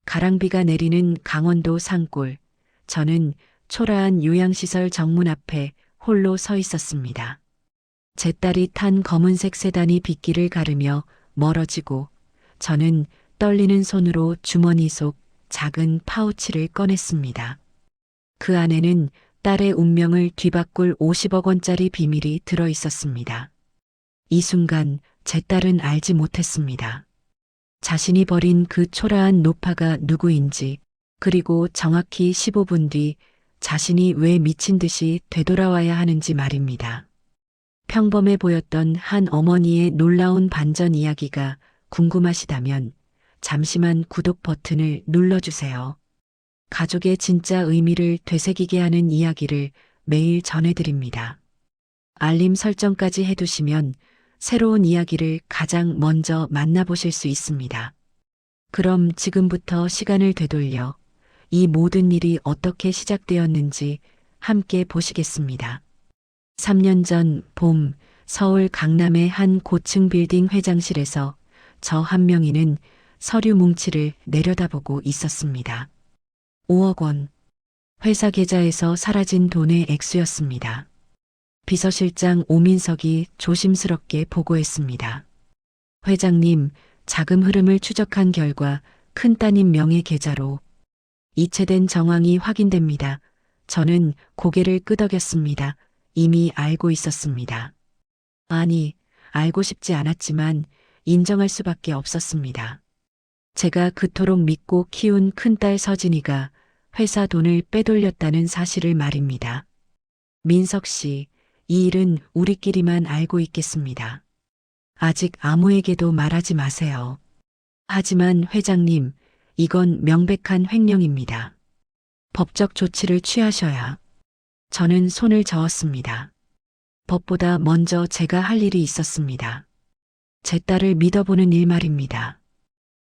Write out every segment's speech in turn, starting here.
가랑비가 내리는 강원도 산골. 저는 초라한 요양시설 정문 앞에 홀로 서 있었습니다. 제 딸이 탄 검은색 세단이 빗길을 가르며 멀어지고 저는 떨리는 손으로 주머니 속 작은 파우치를 꺼냈습니다. 그 안에는 딸의 운명을 뒤바꿀 50억 원짜리 비밀이 들어 있었습니다. 이 순간 제 딸은 알지 못했습니다. 자신이 버린 그 초라한 노파가 누구인지, 그리고 정확히 15분 뒤 자신이 왜 미친 듯이 되돌아와야 하는지 말입니다. 평범해 보였던 한 어머니의 놀라운 반전 이야기가 궁금하시다면 잠시만 구독 버튼을 눌러주세요. 가족의 진짜 의미를 되새기게 하는 이야기를 매일 전해드립니다. 알림 설정까지 해두시면 새로운 이야기를 가장 먼저 만나보실 수 있습니다. 그럼 지금부터 시간을 되돌려 이 모든 일이 어떻게 시작되었는지 함께 보시겠습니다. 3년 전 봄, 서울 강남의 한 고층 빌딩 회장실에서 저 한명희는 서류 뭉치를 내려다보고 있었습니다. 5억 원. 회사 계좌에서 사라진 돈의 액수였습니다. 비서실장 오민석이 조심스럽게 보고했습니다. 회장님, 자금 흐름을 추적한 결과 큰따님 명의 계좌로 이체된 정황이 확인됩니다. 저는 고개를 끄덕였습니다. 이미 알고 있었습니다. 아니, 알고 싶지 않았지만 인정할 수밖에 없었습니다. 제가 그토록 믿고 키운 큰딸 서진이가 회사 돈을 빼돌렸다는 사실을 말입니다. 민석 씨, 이 일은 우리끼리만 알고 있겠습니다. 아직 아무에게도 말하지 마세요. 하지만 회장님, 이건 명백한 횡령입니다. 법적 조치를 취하셔야. 저는 손을 저었습니다. 법보다 먼저 제가 할 일이 있었습니다. 제 딸을 믿어보는 일 말입니다.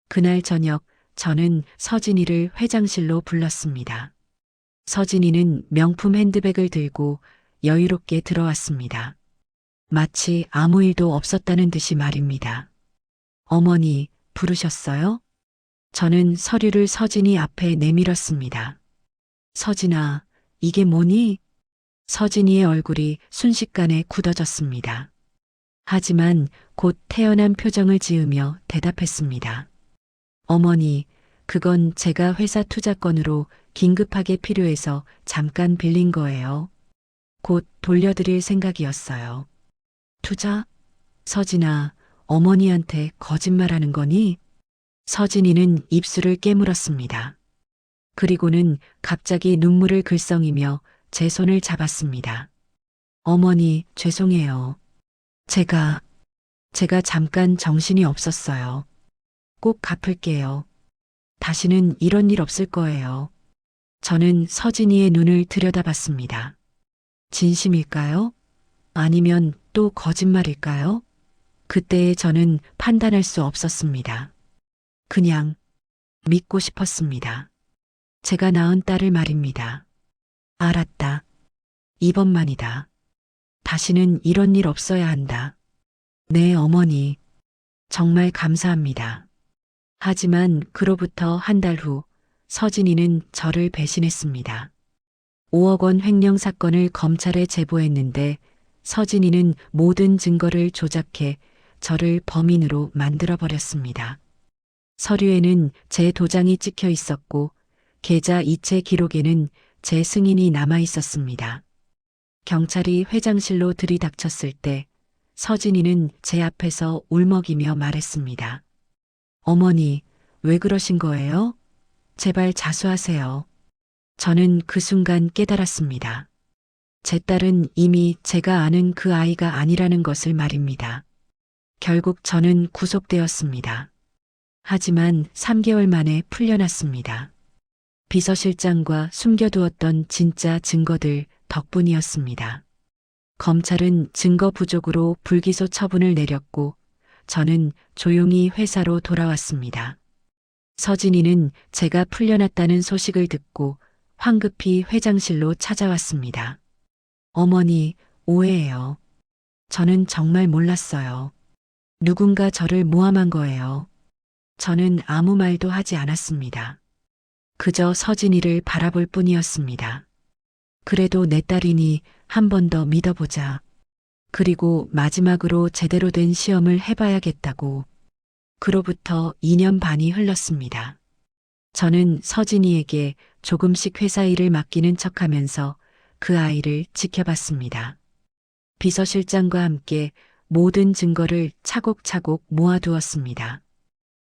그날 저녁 저는 서진이를 회장실로 불렀습니다. 서진이는 명품 핸드백을 들고 여유롭게 들어왔습니다. 마치 아무 일도 없었다는 듯이 말입니다. 어머니, 부르셨어요? 저는 서류를 서진이 앞에 내밀었습니다. 서진아, 이게 뭐니? 서진이의 얼굴이 순식간에 굳어졌습니다. 하지만 곧 태연한 표정을 지으며 대답했습니다. 어머니, 그건 제가 회사 투자건으로 긴급하게 필요해서 잠깐 빌린 거예요. 곧 돌려드릴 생각이었어요. 투자? 서진아, 어머니한테 거짓말하는 거니? 서진이는 입술을 깨물었습니다. 그리고는 갑자기 눈물을 글썽이며 제 손을 잡았습니다. 어머니, 죄송해요. 제가 잠깐 정신이 없었어요. 꼭 갚을게요. 다시는 이런 일 없을 거예요. 저는 서진이의 눈을 들여다봤습니다. 진심일까요? 아니면 또 거짓말일까요? 그때의 저는 판단할 수 없었습니다. 그냥 믿고 싶었습니다. 제가 낳은 딸을 말입니다. 알았다. 이번만이다. 다시는 이런 일 없어야 한다. 네, 어머니. 정말 감사합니다. 하지만 그로부터 한 달 후 서진이는 저를 배신했습니다. 5억 원 횡령 사건을 검찰에 제보했는데 서진이는 모든 증거를 조작해 저를 범인으로 만들어버렸습니다. 서류에는 제 도장이 찍혀 있었고 계좌 이체 기록에는 제 승인이 남아 있었습니다. 경찰이 회장실로 들이닥쳤을 때 서진이는 제 앞에서 울먹이며 말했습니다. 어머니, 왜 그러신 거예요? 제발 자수하세요. 저는 그 순간 깨달았습니다. 제 딸은 이미 제가 아는 그 아이가 아니라는 것을 말입니다. 결국 저는 구속되었습니다. 하지만 3개월 만에 풀려났습니다. 비서실장과 숨겨두었던 진짜 증거들 덕분이었습니다. 검찰은 증거 부족으로 불기소 처분을 내렸고 저는 조용히 회사로 돌아왔습니다. 서진이는 제가 풀려났다는 소식을 듣고 황급히 회장실로 찾아왔습니다. 어머니, 오해예요. 저는 정말 몰랐어요. 누군가 저를 모함한 거예요. 저는 아무 말도 하지 않았습니다. 그저 서진이를 바라볼 뿐이었습니다. 그래도 내 딸이니 한 번 더 믿어보자. 그리고 마지막으로 제대로 된 시험을 해봐야겠다고. 그로부터 2년 반이 흘렀습니다. 저는 서진이에게 조금씩 회사 일을 맡기는 척하면서 그 아이를 지켜봤습니다. 비서실장과 함께 모든 증거를 차곡차곡 모아두었습니다.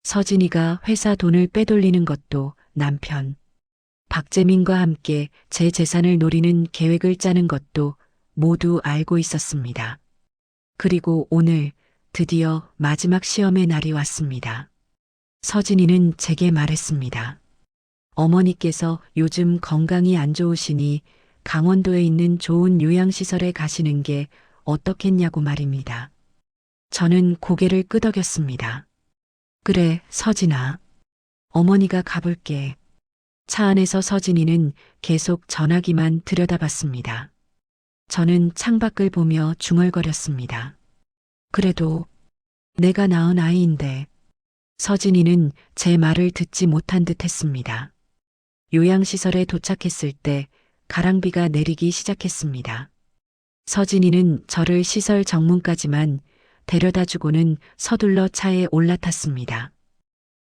서진이가 회사 돈을 빼돌리는 것도 남편, 박재민과 함께 제 재산을 노리는 계획을 짜는 것도 모두 알고 있었습니다. 그리고 오늘 드디어 마지막 시험의 날이 왔습니다. 서진이는 제게 말했습니다. 어머니께서 요즘 건강이 안 좋으시니 강원도에 있는 좋은 요양시설에 가시는 게 어떻겠냐고 말입니다. 저는 고개를 끄덕였습니다. 그래, 서진아. 어머니가 가볼게. 차 안에서 서진이는 계속 전화기만 들여다봤습니다. 저는 창밖을 보며 중얼거렸습니다. 그래도 내가 낳은 아이인데. 서진이는 제 말을 듣지 못한 듯 했습니다. 요양시설에 도착했을 때 가랑비가 내리기 시작했습니다. 서진이는 저를 시설 정문까지만 데려다 주고는 서둘러 차에 올라탔습니다.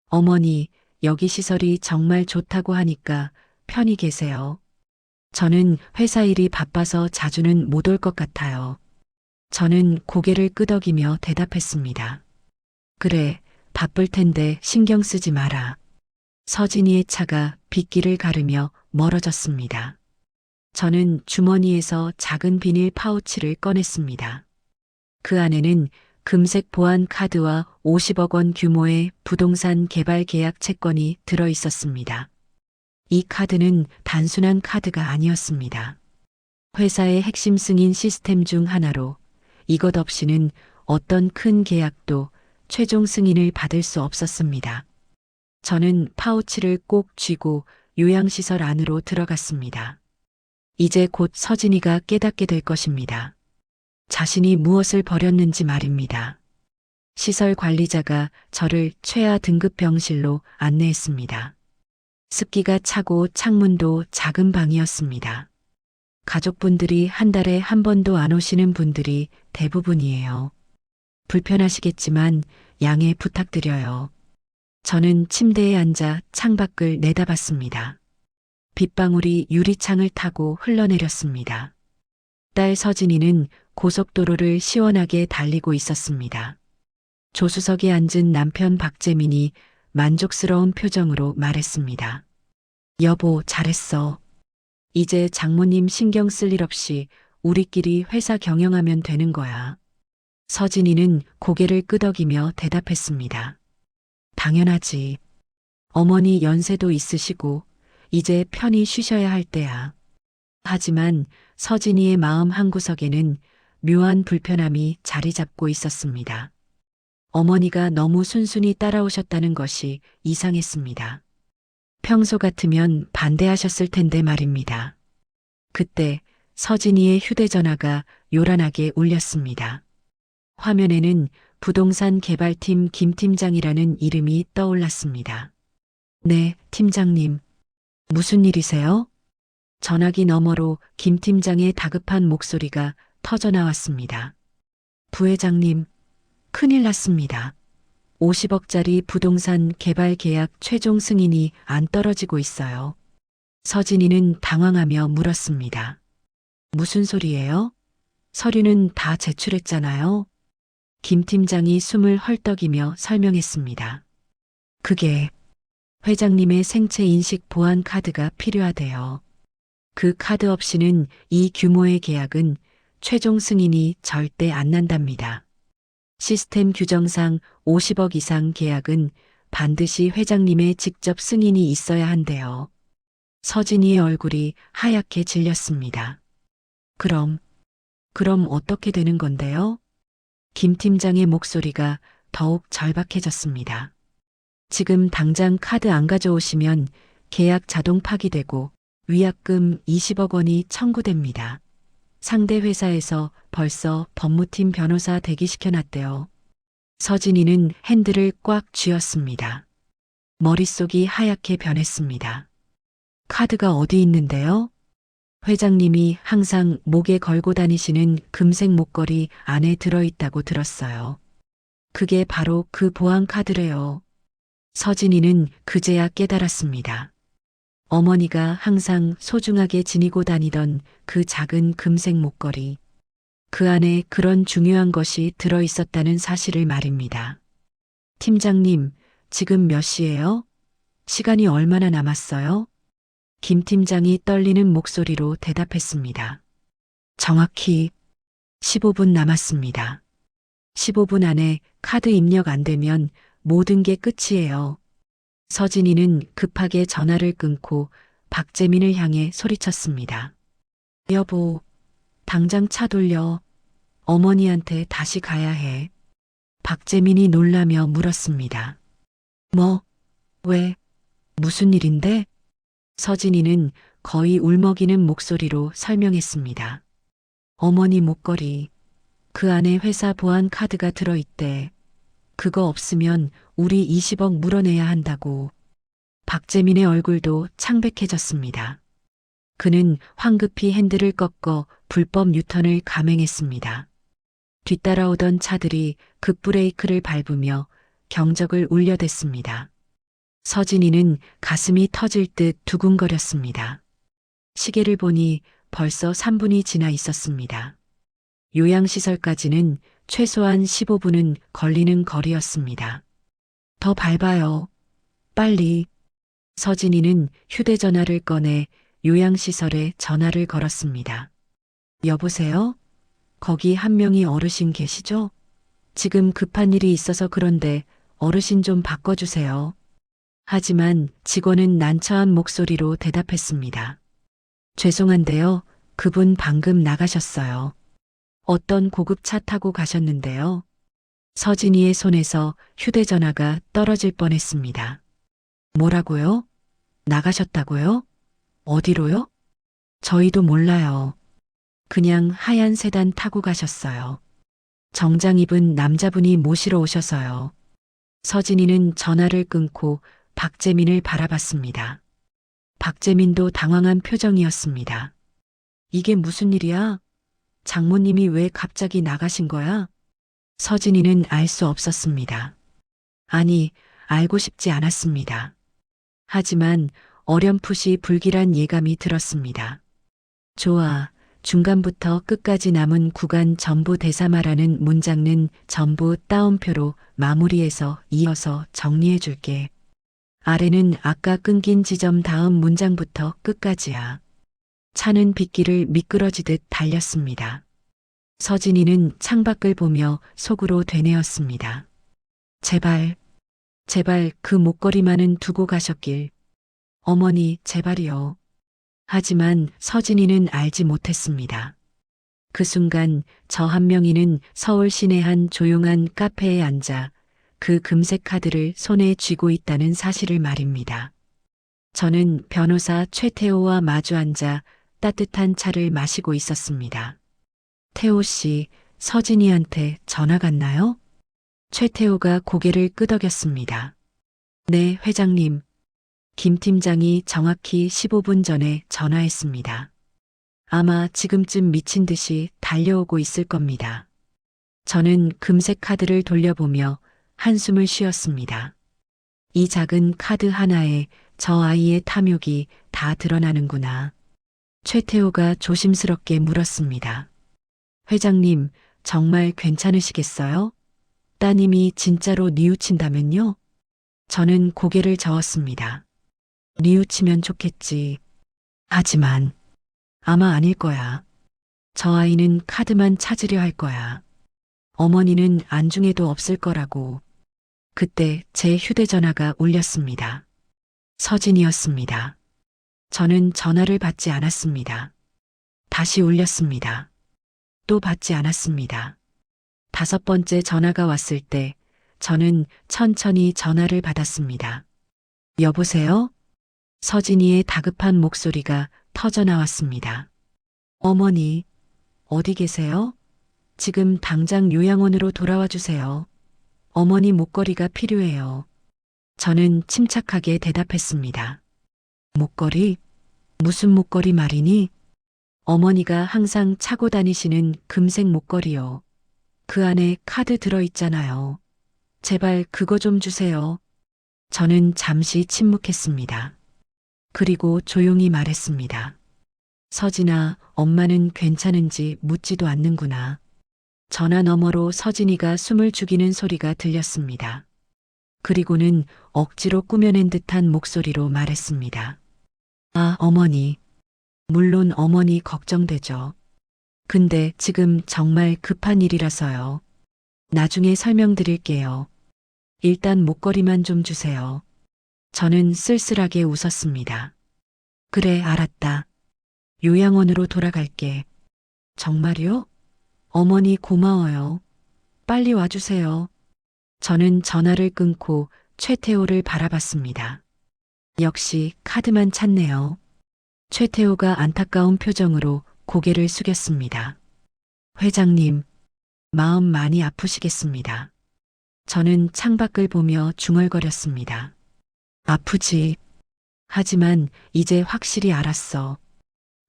어머니, 여기 시설이 정말 좋다고 하니까 편히 계세요. 저는 회사 일이 바빠서 자주는 못 올 것 같아요. 저는 고개를 끄덕이며 대답했습니다. 그래, 바쁠 텐데 신경 쓰지 마라. 서진이의 차가 빗길을 가르며 멀어졌습니다. 저는 주머니에서 작은 비닐 파우치를 꺼냈습니다. 그 안에는 금색 보안 카드와 50억 원 규모의 부동산 개발 계약 채권이 들어 있었습니다. 이 카드는 단순한 카드가 아니었습니다. 회사의 핵심 승인 시스템 중 하나로 이것 없이는 어떤 큰 계약도 최종 승인을 받을 수 없었습니다. 저는 파우치를 꼭 쥐고 요양시설 안으로 들어갔습니다. 이제 곧 서진이가 깨닫게 될 것입니다. 자신이 무엇을 버렸는지 말입니다. 시설 관리자가 저를 최하 등급 병실로 안내했습니다. 습기가 차고 창문도 작은 방이었습니다. 가족분들이 한 달에 한 번도 안 오시는 분들이 대부분이에요. 불편하시겠지만 양해 부탁드려요. 저는 침대에 앉아 창밖을 내다봤습니다. 빗방울이 유리창을 타고 흘러내렸습니다. 딸 서진이는 고속도로를 시원하게 달리고 있었습니다. 조수석에 앉은 남편 박재민이 만족스러운 표정으로 말했습니다. 여보, 잘했어. 이제 장모님 신경 쓸 일 없이 우리끼리 회사 경영하면 되는 거야. 서진이는 고개를 끄덕이며 대답했습니다. 당연하지. 어머니 연세도 있으시고 이제 편히 쉬셔야 할 때야. 하지만 서진이의 마음 한구석에는 묘한 불편함이 자리 잡고 있었습니다. 어머니가 너무 순순히 따라오셨다는 것이 이상했습니다. 평소 같으면 반대하셨을 텐데 말입니다. 그때 서진이의 휴대전화가 요란하게 울렸습니다. 화면에는 부동산 개발팀 김 팀장이라는 이름이 떠올랐습니다. 네, 팀장님. 무슨 일이세요? 전화기 너머로 김 팀장의 다급한 목소리가 터져나왔습니다. 부회장님, 큰일 났습니다. 50억짜리 부동산 개발 계약 최종 승인이 안 떨어지고 있어요. 서진이는 당황하며 물었습니다. 무슨 소리예요? 서류는 다 제출했잖아요. 김 팀장이 숨을 헐떡이며 설명했습니다. 그게 회장님의 생체 인식 보안 카드가 필요하대요. 그 카드 없이는 이 규모의 계약은 최종 승인이 절대 안 난답니다. 시스템 규정상 50억 이상 계약은 반드시 회장님의 직접 승인이 있어야 한대요. 서진이의 얼굴이 하얗게 질렸습니다. 그럼 어떻게 되는 건데요? 김 팀장의 목소리가 더욱 절박해졌습니다. 지금 당장 카드 안 가져오시면 계약 자동 파기되고 위약금 20억 원이 청구됩니다. 상대 회사에서 벌써 법무팀 변호사 대기시켜놨대요. 서진이는 핸들을 꽉 쥐었습니다. 머릿속이 하얗게 변했습니다. 카드가 어디 있는데요? 회장님이 항상 목에 걸고 다니시는 금색 목걸이 안에 들어있다고 들었어요. 그게 바로 그 보안 카드래요. 서진이는 그제야 깨달았습니다. 어머니가 항상 소중하게 지니고 다니던 그 작은 금색 목걸이. 그 안에 그런 중요한 것이 들어 있었다는 사실을 말입니다. 팀장님, 지금 몇 시예요? 시간이 얼마나 남았어요? 김 팀장이 떨리는 목소리로 대답했습니다. 정확히 15분 남았습니다. 15분 안에 카드 입력 안 되면 모든 게 끝이에요. 서진이는 급하게 전화를 끊고 박재민을 향해 소리쳤습니다. 여보, 당장 차 돌려. 어머니한테 다시 가야 해. 박재민이 놀라며 물었습니다. 뭐, 왜, 무슨 일인데? 서진이는 거의 울먹이는 목소리로 설명했습니다. 어머니 목걸이, 그 안에 회사 보안 카드가 들어있대. 그거 없으면 우리 20억 물어내야 한다고. 박재민의 얼굴도 창백해졌습니다. 그는 황급히 핸들을 꺾어 불법 유턴을 감행했습니다. 뒤따라오던 차들이 급브레이크를 밟으며 경적을 울려댔습니다. 서진이는 가슴이 터질 듯 두근거렸습니다. 시계를 보니 벌써 3분이 지나 있었습니다. 요양시설까지는 최소한 15분은 걸리는 거리였습니다. 더 밟아요. 빨리. 서진이는 휴대전화를 꺼내 요양시설에 전화를 걸었습니다. 여보세요? 거기 한 명이 어르신 계시죠? 지금 급한 일이 있어서 그런데 어르신 좀 바꿔주세요. 하지만 직원은 난처한 목소리로 대답했습니다. 죄송한데요. 그분 방금 나가셨어요. 어떤 고급차 타고 가셨는데요. 서진이의 손에서 휴대전화가 떨어질 뻔했습니다. 뭐라고요? 나가셨다고요? 어디로요? 저희도 몰라요. 그냥 하얀 세단 타고 가셨어요. 정장 입은 남자분이 모시러 오셔서요. 서진이는 전화를 끊고 박재민을 바라봤습니다. 박재민도 당황한 표정이었습니다. 이게 무슨 일이야? 장모님이 왜 갑자기 나가신 거야? 서진이는 알 수 없었습니다. 아니, 알고 싶지 않았습니다. 하지만 어렴풋이 불길한 예감이 들었습니다. 좋아, 중간부터 끝까지 남은 구간 전부 대사 말하는 문장은 전부 따옴표로 마무리해서 이어서 정리해 줄게. 아래는 아까 끊긴 지점 다음 문장부터 끝까지야. 차는 빗길을 미끄러지듯 달렸습니다. 서진이는 창밖을 보며 속으로 되뇌었습니다. 제발, 제발 그 목걸이만은 두고 가셨길. 어머니, 제발이요. 하지만 서진이는 알지 못했습니다. 그 순간 저 한 명이는 서울 시내 한 조용한 카페에 앉아 그 금색 카드를 손에 쥐고 있다는 사실을 말입니다. 저는 변호사 최태호와 마주 앉아 따뜻한 차를 마시고 있었습니다. 태호 씨, 서진이한테 전화 갔나요? 최태호가 고개를 끄덕였습니다. 네, 회장님. 김 팀장이 정확히 15분 전에 전화했습니다. 아마 지금쯤 미친 듯이 달려오고 있을 겁니다. 저는 금색 카드를 돌려보며 한숨을 쉬었습니다. 이 작은 카드 하나에 저 아이의 탐욕이 다 드러나는구나. 최태호가 조심스럽게 물었습니다. 회장님, 정말 괜찮으시겠어요? 따님이 진짜로 뉘우친다면요? 저는 고개를 저었습니다. 뉘우치면 좋겠지. 하지만 아마 아닐 거야. 저 아이는 카드만 찾으려 할 거야. 어머니는 안중에도 없을 거라고. 그때 제 휴대전화가 울렸습니다. 서진이었습니다. 저는 전화를 받지 않았습니다. 다시 울렸습니다. 또 받지 않았습니다. 5번째 전화가 왔을 때 저는 천천히 전화를 받았습니다. 여보세요? 서진이의 다급한 목소리가 터져 나왔습니다. 어머니, 어디 계세요? 지금 당장 요양원으로 돌아와 주세요. 어머니 목걸이가 필요해요. 저는 침착하게 대답했습니다. 목걸이? 무슨 목걸이 말이니? 어머니가 항상 차고 다니시는 금색 목걸이요. 그 안에 카드 들어있잖아요. 제발 그거 좀 주세요. 저는 잠시 침묵했습니다. 그리고 조용히 말했습니다. 서진아, 엄마는 괜찮은지 묻지도 않는구나. 전화 너머로 서진이가 숨을 죽이는 소리가 들렸습니다. 그리고는 억지로 꾸며낸 듯한 목소리로 말했습니다. 아, 어머니. 물론 어머니 걱정되죠. 근데 지금 정말 급한 일이라서요. 나중에 설명드릴게요. 일단 목걸이만 좀 주세요. 저는 쓸쓸하게 웃었습니다. 그래, 알았다. 요양원으로 돌아갈게. 정말요? 어머니 고마워요. 빨리 와주세요. 저는 전화를 끊고 최태호를 바라봤습니다. 역시 카드만 찾네요. 최태호가 안타까운 표정으로 고개를 숙였습니다. 회장님, 마음 많이 아프시겠습니다. 저는 창밖을 보며 중얼거렸습니다. 아프지. 하지만 이제 확실히 알았어.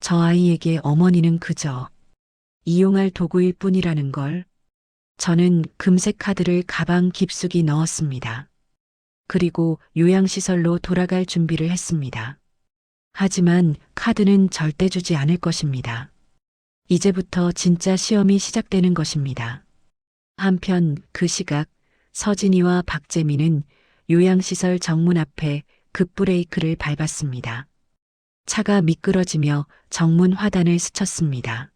저 아이에게 어머니는 그저 이용할 도구일 뿐이라는 걸. 저는 금색 카드를 가방 깊숙이 넣었습니다. 그리고 요양시설로 돌아갈 준비를 했습니다. 하지만 카드는 절대 주지 않을 것입니다. 이제부터 진짜 시험이 시작되는 것입니다. 한편 그 시각 서진이와 박재민은 요양시설 정문 앞에 급브레이크를 밟았습니다. 차가 미끄러지며 정문 화단을 스쳤습니다.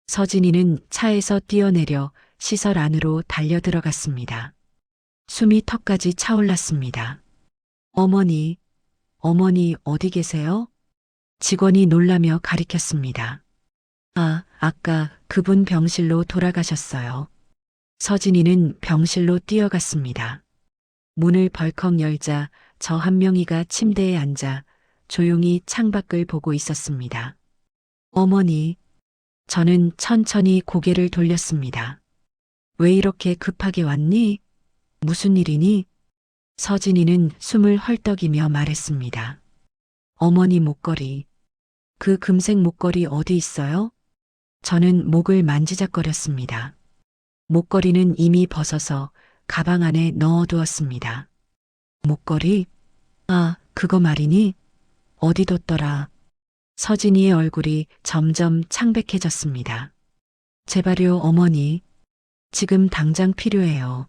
서진이는 차에서 뛰어내려 시설 안으로 달려 들어갔습니다. 숨이 턱까지 차올랐습니다. 어머니, 어머니 어디 계세요? 직원이 놀라며 가리켰습니다. 아, 아까 그분 병실로 돌아가셨어요. 서진이는 병실로 뛰어갔습니다. 문을 벌컥 열자 저 한 명이가 침대에 앉아 조용히 창밖을 보고 있었습니다. 어머니, 저는 천천히 고개를 돌렸습니다. 왜 이렇게 급하게 왔니? 무슨 일이니? 서진이는 숨을 헐떡이며 말했습니다. 어머니 목걸이. 그 금색 목걸이 어디 있어요? 저는 목을 만지작거렸습니다. 목걸이는 이미 벗어서 가방 안에 넣어두었습니다. 목걸이? 아, 그거 말이니? 어디 뒀더라? 서진이의 얼굴이 점점 창백해졌습니다. 제발요, 어머니. 지금 당장 필요해요.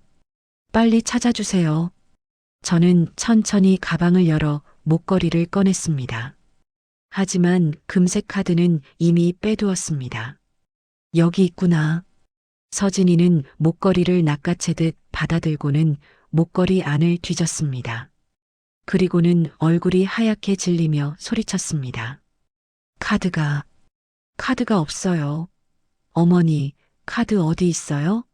빨리 찾아주세요. 저는 천천히 가방을 열어 목걸이를 꺼냈습니다. 하지만 금색 카드는 이미 빼두었습니다. 여기 있구나. 서진이는 목걸이를 낚아채듯 받아들고는 목걸이 안을 뒤졌습니다. 그리고는 얼굴이 하얗게 질리며 소리쳤습니다. 카드가 없어요. 어머니, 카드 어디 있어요?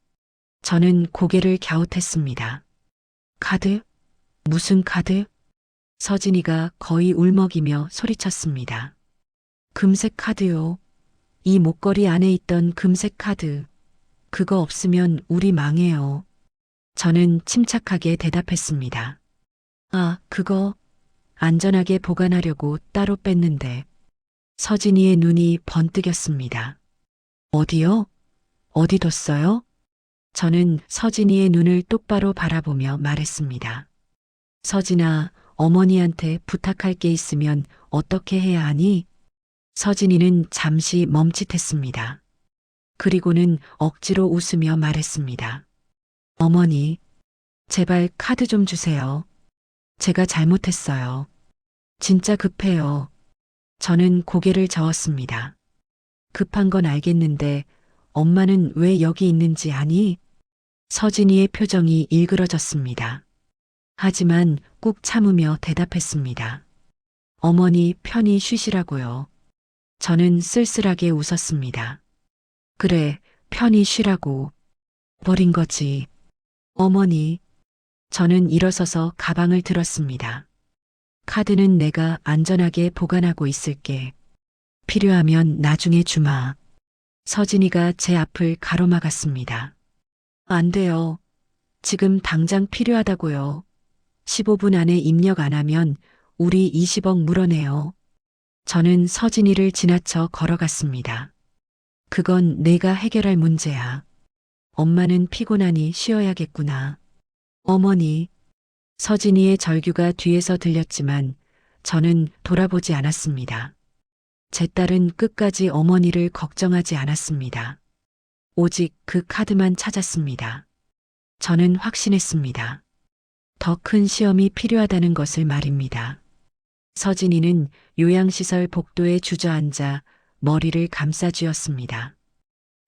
저는 고개를 갸웃했습니다. 카드? 무슨 카드? 서진이가 거의 울먹이며 소리쳤습니다. 금색 카드요. 이 목걸이 안에 있던 금색 카드. 그거 없으면 우리 망해요. 저는 침착하게 대답했습니다. 아, 그거 안전하게 보관하려고 따로 뺐는데. 서진이의 눈이 번뜩였습니다. 어디요? 어디 뒀어요? 저는 서진이의 눈을 똑바로 바라보며 말했습니다. 서진아, 어머니한테 부탁할 게 있으면 어떻게 해야 하니? 서진이는 잠시 멈칫했습니다. 그리고는 억지로 웃으며 말했습니다. 어머니, 제발 카드 좀 주세요. 제가 잘못했어요. 진짜 급해요. 저는 고개를 저었습니다. 급한 건 알겠는데 엄마는 왜 여기 있는지 아니? 서진이의 표정이 일그러졌습니다. 하지만 꾹 참으며 대답했습니다. 어머니 편히 쉬시라고요. 저는 쓸쓸하게 웃었습니다. 그래, 편히 쉬라고. 버린 거지. 어머니. 저는 일어서서 가방을 들었습니다. 카드는 내가 안전하게 보관하고 있을게. 필요하면 나중에 주마. 서진이가 제 앞을 가로막았습니다. 안 돼요. 지금 당장 필요하다고요. 15분 안에 입력 안 하면 우리 20억 물어내요. 저는 서진이를 지나쳐 걸어갔습니다. 그건 내가 해결할 문제야. 엄마는 피곤하니 쉬어야겠구나. 어머니, 서진이의 절규가 뒤에서 들렸지만 저는 돌아보지 않았습니다. 제 딸은 끝까지 어머니를 걱정하지 않았습니다. 오직 그 카드만 찾았습니다. 저는 확신했습니다. 더 큰 시험이 필요하다는 것을 말입니다. 서진이는 요양시설 복도에 주저앉아 머리를 감싸쥐었습니다.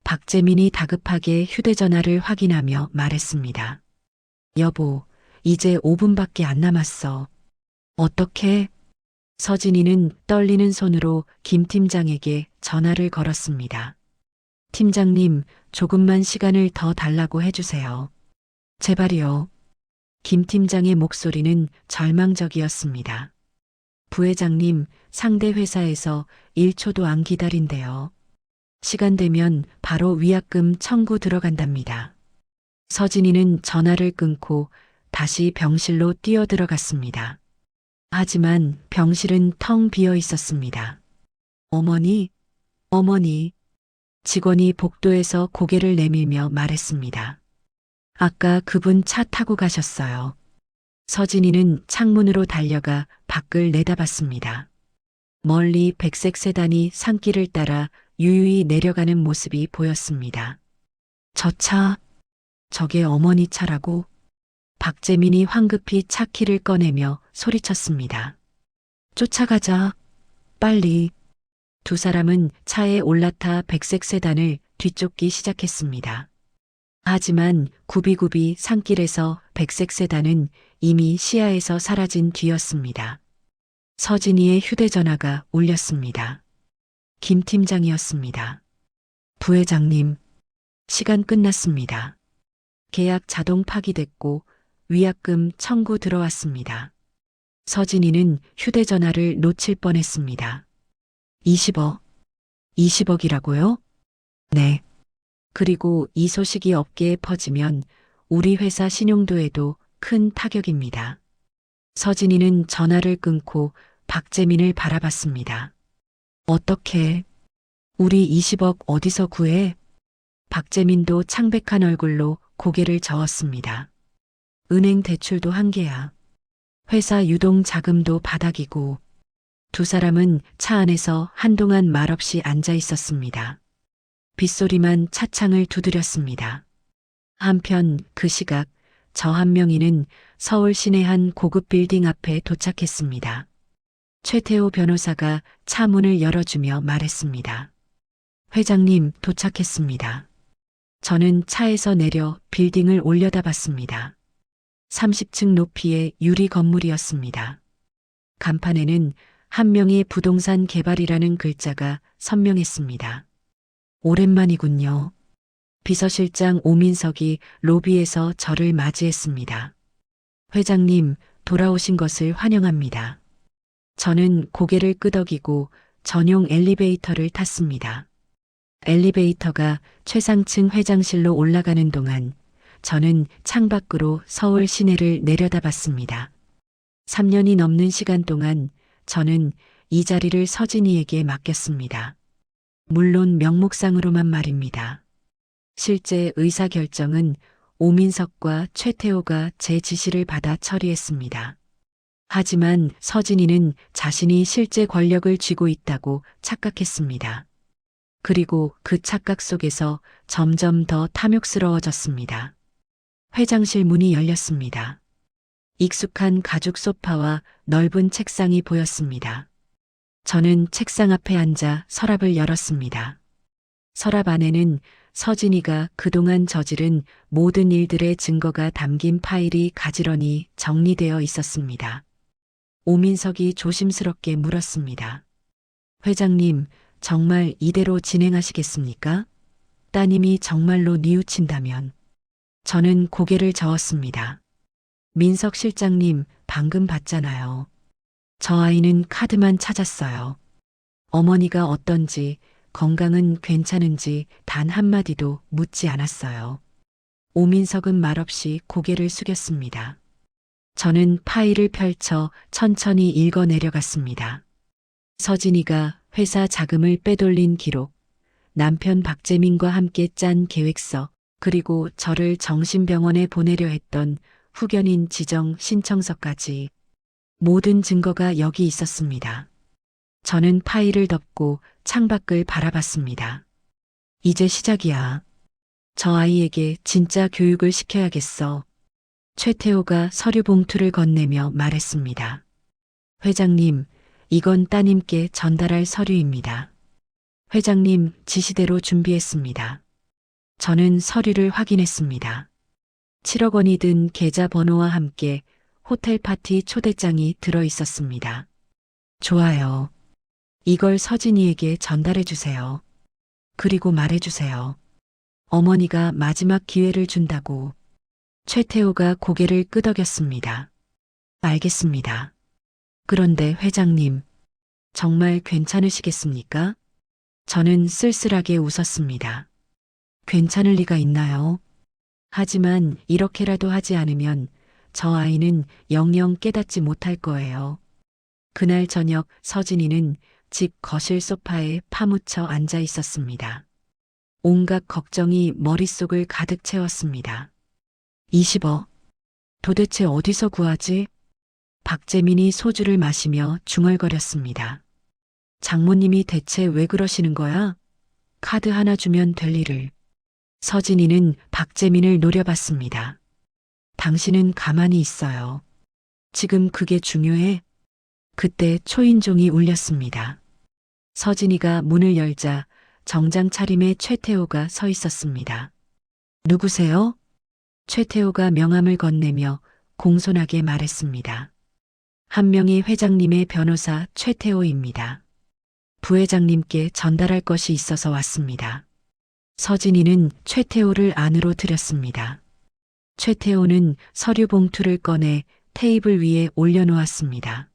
박재민이 다급하게 휴대전화를 확인하며 말했습니다. 여보, 이제 5분밖에 안 남았어. 어떻게? 서진이는 떨리는 손으로 김 팀장에게 전화를 걸었습니다. 팀장님, 조금만 시간을 더 달라고 해주세요. 제발이요. 김 팀장의 목소리는 절망적이었습니다. 부회장님, 상대 회사에서 1초도 안 기다린대요. 시간 되면 바로 위약금 청구 들어간답니다. 서진이는 전화를 끊고 다시 병실로 뛰어들어갔습니다. 하지만 병실은 텅 비어 있었습니다. 어머니, 어머니. 직원이 복도에서 고개를 내밀며 말했습니다. 아까 그분 차 타고 가셨어요. 서진이는 창문으로 달려가 밖을 내다봤습니다. 멀리 백색 세단이 산길을 따라 유유히 내려가는 모습이 보였습니다. 저 차, 저게 어머니 차라고? 박재민이 황급히 차 키를 꺼내며 소리쳤습니다. 쫓아가자. 빨리. 두 사람은 차에 올라타 백색 세단을 뒤쫓기 시작했습니다. 하지만 굽이굽이 산길에서 백색 세단은 이미 시야에서 사라진 뒤였습니다. 서진이의 휴대전화가 울렸습니다. 김 팀장이었습니다. 부회장님, 시간 끝났습니다. 계약 자동 파기됐고 위약금 청구 들어왔습니다. 서진이는 휴대전화를 놓칠 뻔했습니다. 20억. 20억이라고요? 네. 그리고 이 소식이 업계에 퍼지면 우리 회사 신용도에도 큰 타격입니다. 서진이는 전화를 끊고 박재민을 바라봤습니다. 어떻게? 우리 20억 어디서 구해? 박재민도 창백한 얼굴로 고개를 저었습니다. 은행 대출도 한계야. 회사 유동 자금도 바닥이고. 두 사람은 차 안에서 한동안 말없이 앉아 있었습니다. 빗소리만 차창을 두드렸습니다. 한편 그 시각 저 한 명이는 서울 시내 한 고급 빌딩 앞에 도착했습니다. 최태호 변호사가 차 문을 열어주며 말했습니다. 회장님, 도착했습니다. 저는 차에서 내려 빌딩을 올려다봤습니다. 30층 높이의 유리 건물이었습니다. 간판에는 한명의 부동산 개발이라는 글자가 선명했습니다. 오랜만이군요. 비서실장 오민석이 로비에서 저를 맞이했습니다. 회장님, 돌아오신 것을 환영합니다. 저는 고개를 끄덕이고 전용 엘리베이터를 탔습니다. 엘리베이터가 최상층 회장실로 올라가는 동안 저는 창밖으로 서울 시내를 내려다봤습니다. 3년이 넘는 시간 동안 저는 이 자리를 서진이에게 맡겼습니다. 물론 명목상으로만 말입니다. 실제 의사결정은 오민석과 최태호가 제 지시를 받아 처리했습니다. 하지만 서진이는 자신이 실제 권력을 쥐고 있다고 착각했습니다. 그리고 그 착각 속에서 점점 더 탐욕스러워졌습니다. 회장실 문이 열렸습니다. 익숙한 가죽 소파와 넓은 책상이 보였습니다. 저는 책상 앞에 앉아 서랍을 열었습니다. 서랍 안에는 서진이가 그동안 저지른 모든 일들의 증거가 담긴 파일이 가지런히 정리되어 있었습니다. 오민석이 조심스럽게 물었습니다. 회장님, 정말 이대로 진행하시겠습니까? 따님이 정말로 뉘우친다면. 저는 고개를 저었습니다. 민석 실장님, 방금 봤잖아요. 저 아이는 카드만 찾았어요. 어머니가 어떤지, 건강은 괜찮은지 단 한마디도 묻지 않았어요. 오민석은 말없이 고개를 숙였습니다. 저는 파일을 펼쳐 천천히 읽어 내려갔습니다. 서진이가 회사 자금을 빼돌린 기록, 남편 박재민과 함께 짠 계획서, 그리고 저를 정신병원에 보내려 했던 후견인 지정 신청서까지 모든 증거가 여기 있었습니다. 저는 파일을 덮고 창밖을 바라봤습니다. 이제 시작이야. 저 아이에게 진짜 교육을 시켜야겠어. 최태호가 서류 봉투를 건네며 말했습니다. 회장님, 이건 따님께 전달할 서류입니다. 회장님 지시대로 준비했습니다. 저는 서류를 확인했습니다. 7억 원이 든 계좌번호와 함께 호텔 파티 초대장이 들어 있었습니다. 좋아요. 이걸 서진이에게 전달해 주세요. 그리고 말해 주세요. 어머니가 마지막 기회를 준다고. 최태호가 고개를 끄덕였습니다. 알겠습니다. 그런데 회장님, 정말 괜찮으시겠습니까? 저는 쓸쓸하게 웃었습니다. 괜찮을 리가 있나요? 하지만 이렇게라도 하지 않으면 저 아이는 영영 깨닫지 못할 거예요. 그날 저녁 서진이는 집 거실 소파에 파묻혀 앉아 있었습니다. 온갖 걱정이 머릿속을 가득 채웠습니다. 20억. 도대체 어디서 구하지? 박재민이 소주를 마시며 중얼거렸습니다. 장모님이 대체 왜 그러시는 거야? 카드 하나 주면 될 일을. 서진이는 박재민을 노려봤습니다. 당신은 가만히 있어요. 지금 그게 중요해? 그때 초인종이 울렸습니다. 서진이가 문을 열자 정장 차림의 최태호가 서 있었습니다. 누구세요? 최태호가 명함을 건네며 공손하게 말했습니다. 한 명이 회장님의 변호사 최태호입니다. 부회장님께 전달할 것이 있어서 왔습니다. 서진이는 최태호를 안으로 들였습니다. 최태호는 서류 봉투를 꺼내 테이블 위에 올려놓았습니다.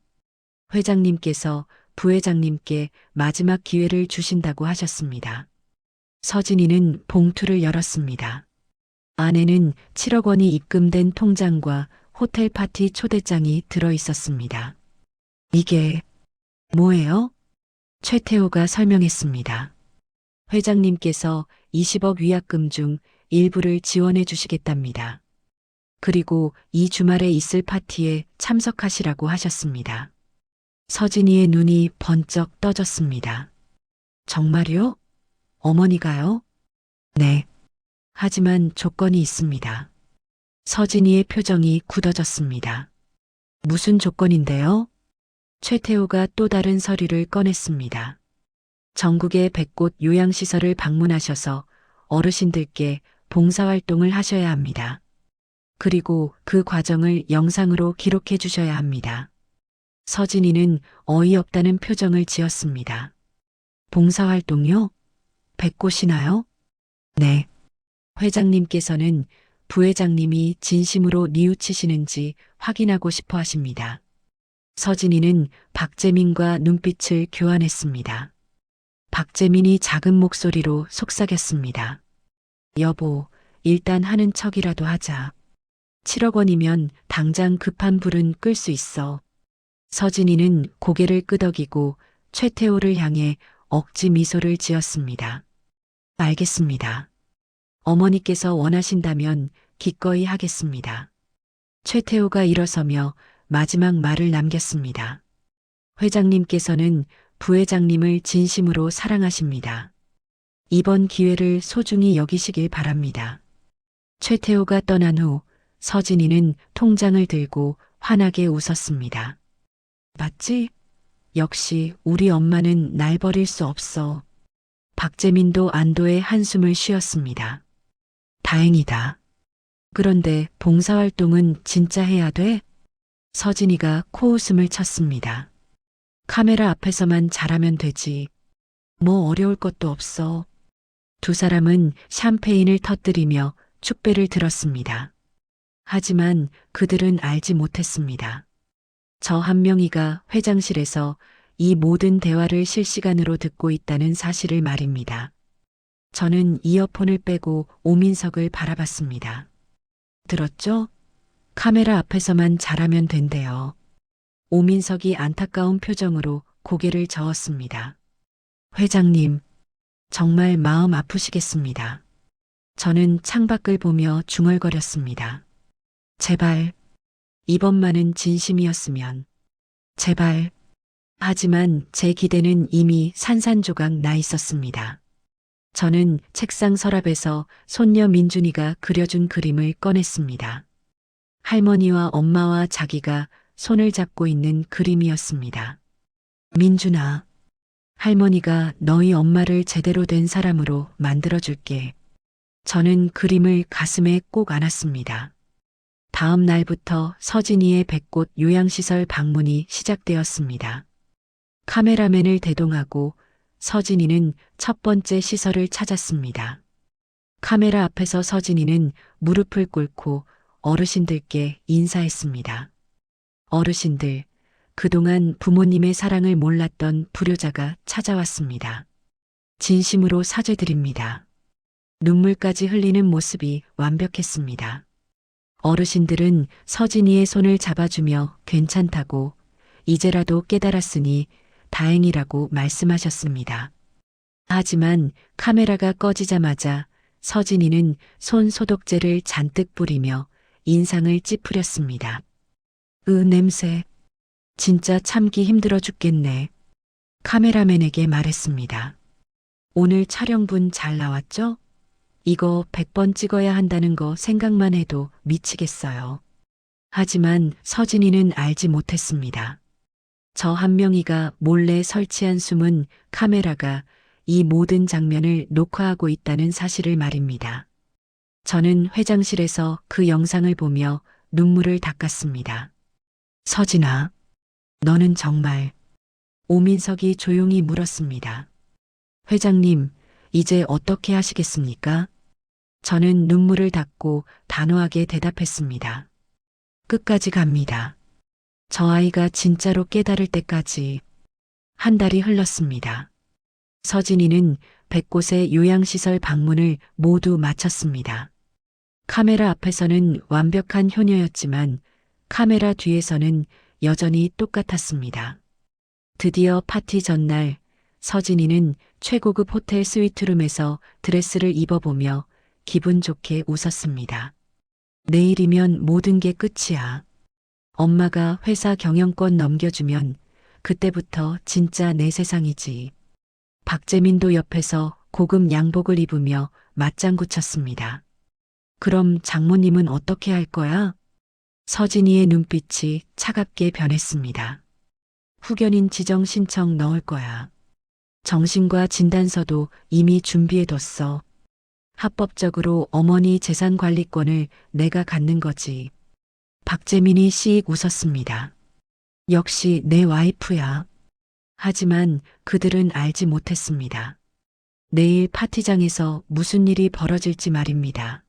회장님께서 부회장님께 마지막 기회를 주신다고 하셨습니다. 서진이는 봉투를 열었습니다. 안에는 7억 원이 입금된 통장과 호텔 파티 초대장이 들어 있었습니다. 이게 뭐예요? 최태호가 설명했습니다. 회장님께서 20억 위약금 중 일부를 지원해 주시겠답니다. 그리고 이 주말에 있을 파티에 참석하시라고 하셨습니다. 서진이의 눈이 번쩍 떠졌습니다. 정말요? 어머니가요? 네. 하지만 조건이 있습니다. 서진이의 표정이 굳어졌습니다. 무슨 조건인데요? 최태호가 또 다른 서류를 꺼냈습니다. 전국의 100곳 요양시설을 방문하셔서 어르신들께 봉사활동을 하셔야 합니다. 그리고 그 과정을 영상으로 기록해 주셔야 합니다. 서진이는 어이없다는 표정을 지었습니다. 봉사활동요? 100곳이나요? 네. 회장님께서는 부회장님이 진심으로 뉘우치시는지 확인하고 싶어 하십니다. 서진이는 박재민과 눈빛을 교환했습니다. 박재민이 작은 목소리로 속삭였습니다. 여보, 일단 하는 척이라도 하자. 7억 원이면 당장 급한 불은 끌 수 있어. 서진이는 고개를 끄덕이고 최태호를 향해 억지 미소를 지었습니다. 알겠습니다. 어머니께서 원하신다면 기꺼이 하겠습니다. 최태호가 일어서며 마지막 말을 남겼습니다. 회장님께서는 부회장님을 진심으로 사랑하십니다. 이번 기회를 소중히 여기시길 바랍니다. 최태호가 떠난 후 서진이는 통장을 들고 환하게 웃었습니다. 맞지? 역시 우리 엄마는 날 버릴 수 없어. 박재민도 안도의 한숨을 쉬었습니다. 다행이다. 그런데 봉사활동은 진짜 해야 돼? 서진이가 코웃음을 쳤습니다. 카메라 앞에서만 잘하면 되지. 뭐 어려울 것도 없어. 두 사람은 샴페인을 터뜨리며 축배를 들었습니다. 하지만 그들은 알지 못했습니다. 저 한 명이가 회장실에서 이 모든 대화를 실시간으로 듣고 있다는 사실을 말입니다. 저는 이어폰을 빼고 오민석을 바라봤습니다. 들었죠? 카메라 앞에서만 잘하면 된대요. 오민석이 안타까운 표정으로 고개를 저었습니다. 회장님, 정말 마음 아프시겠습니다. 저는 창밖을 보며 중얼거렸습니다. 제발, 이번만은 진심이었으면. 제발. 하지만 제 기대는 이미 산산조각 나 있었습니다. 저는 책상 서랍에서 손녀 민준이가 그려준 그림을 꺼냈습니다. 할머니와 엄마와 자기가 손을 잡고 있는 그림이었습니다. 민준아, 할머니가 너희 엄마를 제대로 된 사람으로 만들어줄게. 저는 그림을 가슴에 꼭 안았습니다. 다음 날부터 서진이의 백꽃 요양시설 방문이 시작되었습니다. 카메라맨을 대동하고 서진이는 첫 번째 시설을 찾았습니다. 카메라 앞에서 서진이는 무릎을 꿇고 어르신들께 인사했습니다. 어르신들, 그동안 부모님의 사랑을 몰랐던 불효자가 찾아왔습니다. 진심으로 사죄드립니다. 눈물까지 흘리는 모습이 완벽했습니다. 어르신들은 서진이의 손을 잡아주며 괜찮다고 이제라도 깨달았으니 다행이라고 말씀하셨습니다. 하지만 카메라가 꺼지자마자 서진이는 손 소독제를 잔뜩 뿌리며 인상을 찌푸렸습니다. 냄새. 진짜 참기 힘들어 죽겠네. 카메라맨에게 말했습니다. 오늘 촬영분 잘 나왔죠? 이거 100번 찍어야 한다는 거 생각만 해도 미치겠어요. 하지만 서진이는 알지 못했습니다. 저 한명희가 몰래 설치한 숨은 카메라가 이 모든 장면을 녹화하고 있다는 사실을 말입니다. 저는 회장실에서 그 영상을 보며 눈물을 닦았습니다. 서진아, 너는 정말... 오민석이 조용히 물었습니다. 회장님, 이제 어떻게 하시겠습니까? 저는 눈물을 닦고 단호하게 대답했습니다. 끝까지 갑니다. 저 아이가 진짜로 깨달을 때까지. 한 달이 흘렀습니다. 서진이는 100곳의 요양시설 방문을 모두 마쳤습니다. 카메라 앞에서는 완벽한 효녀였지만 카메라 뒤에서는 여전히 똑같았습니다. 드디어 파티 전날 서진이는 최고급 호텔 스위트룸에서 드레스를 입어보며 기분 좋게 웃었습니다. 내일이면 모든 게 끝이야. 엄마가 회사 경영권 넘겨주면 그때부터 진짜 내 세상이지. 박재민도 옆에서 고급 양복을 입으며 맞장구 쳤습니다. 그럼 장모님은 어떻게 할 거야? 서진이의 눈빛이 차갑게 변했습니다. 후견인 지정 신청 넣을 거야. 정신과 진단서도 이미 준비해뒀어. 합법적으로 어머니 재산 관리권을 내가 갖는 거지. 박재민이 씩 웃었습니다. 역시 내 와이프야. 하지만 그들은 알지 못했습니다. 내일 파티장에서 무슨 일이 벌어질지 말입니다.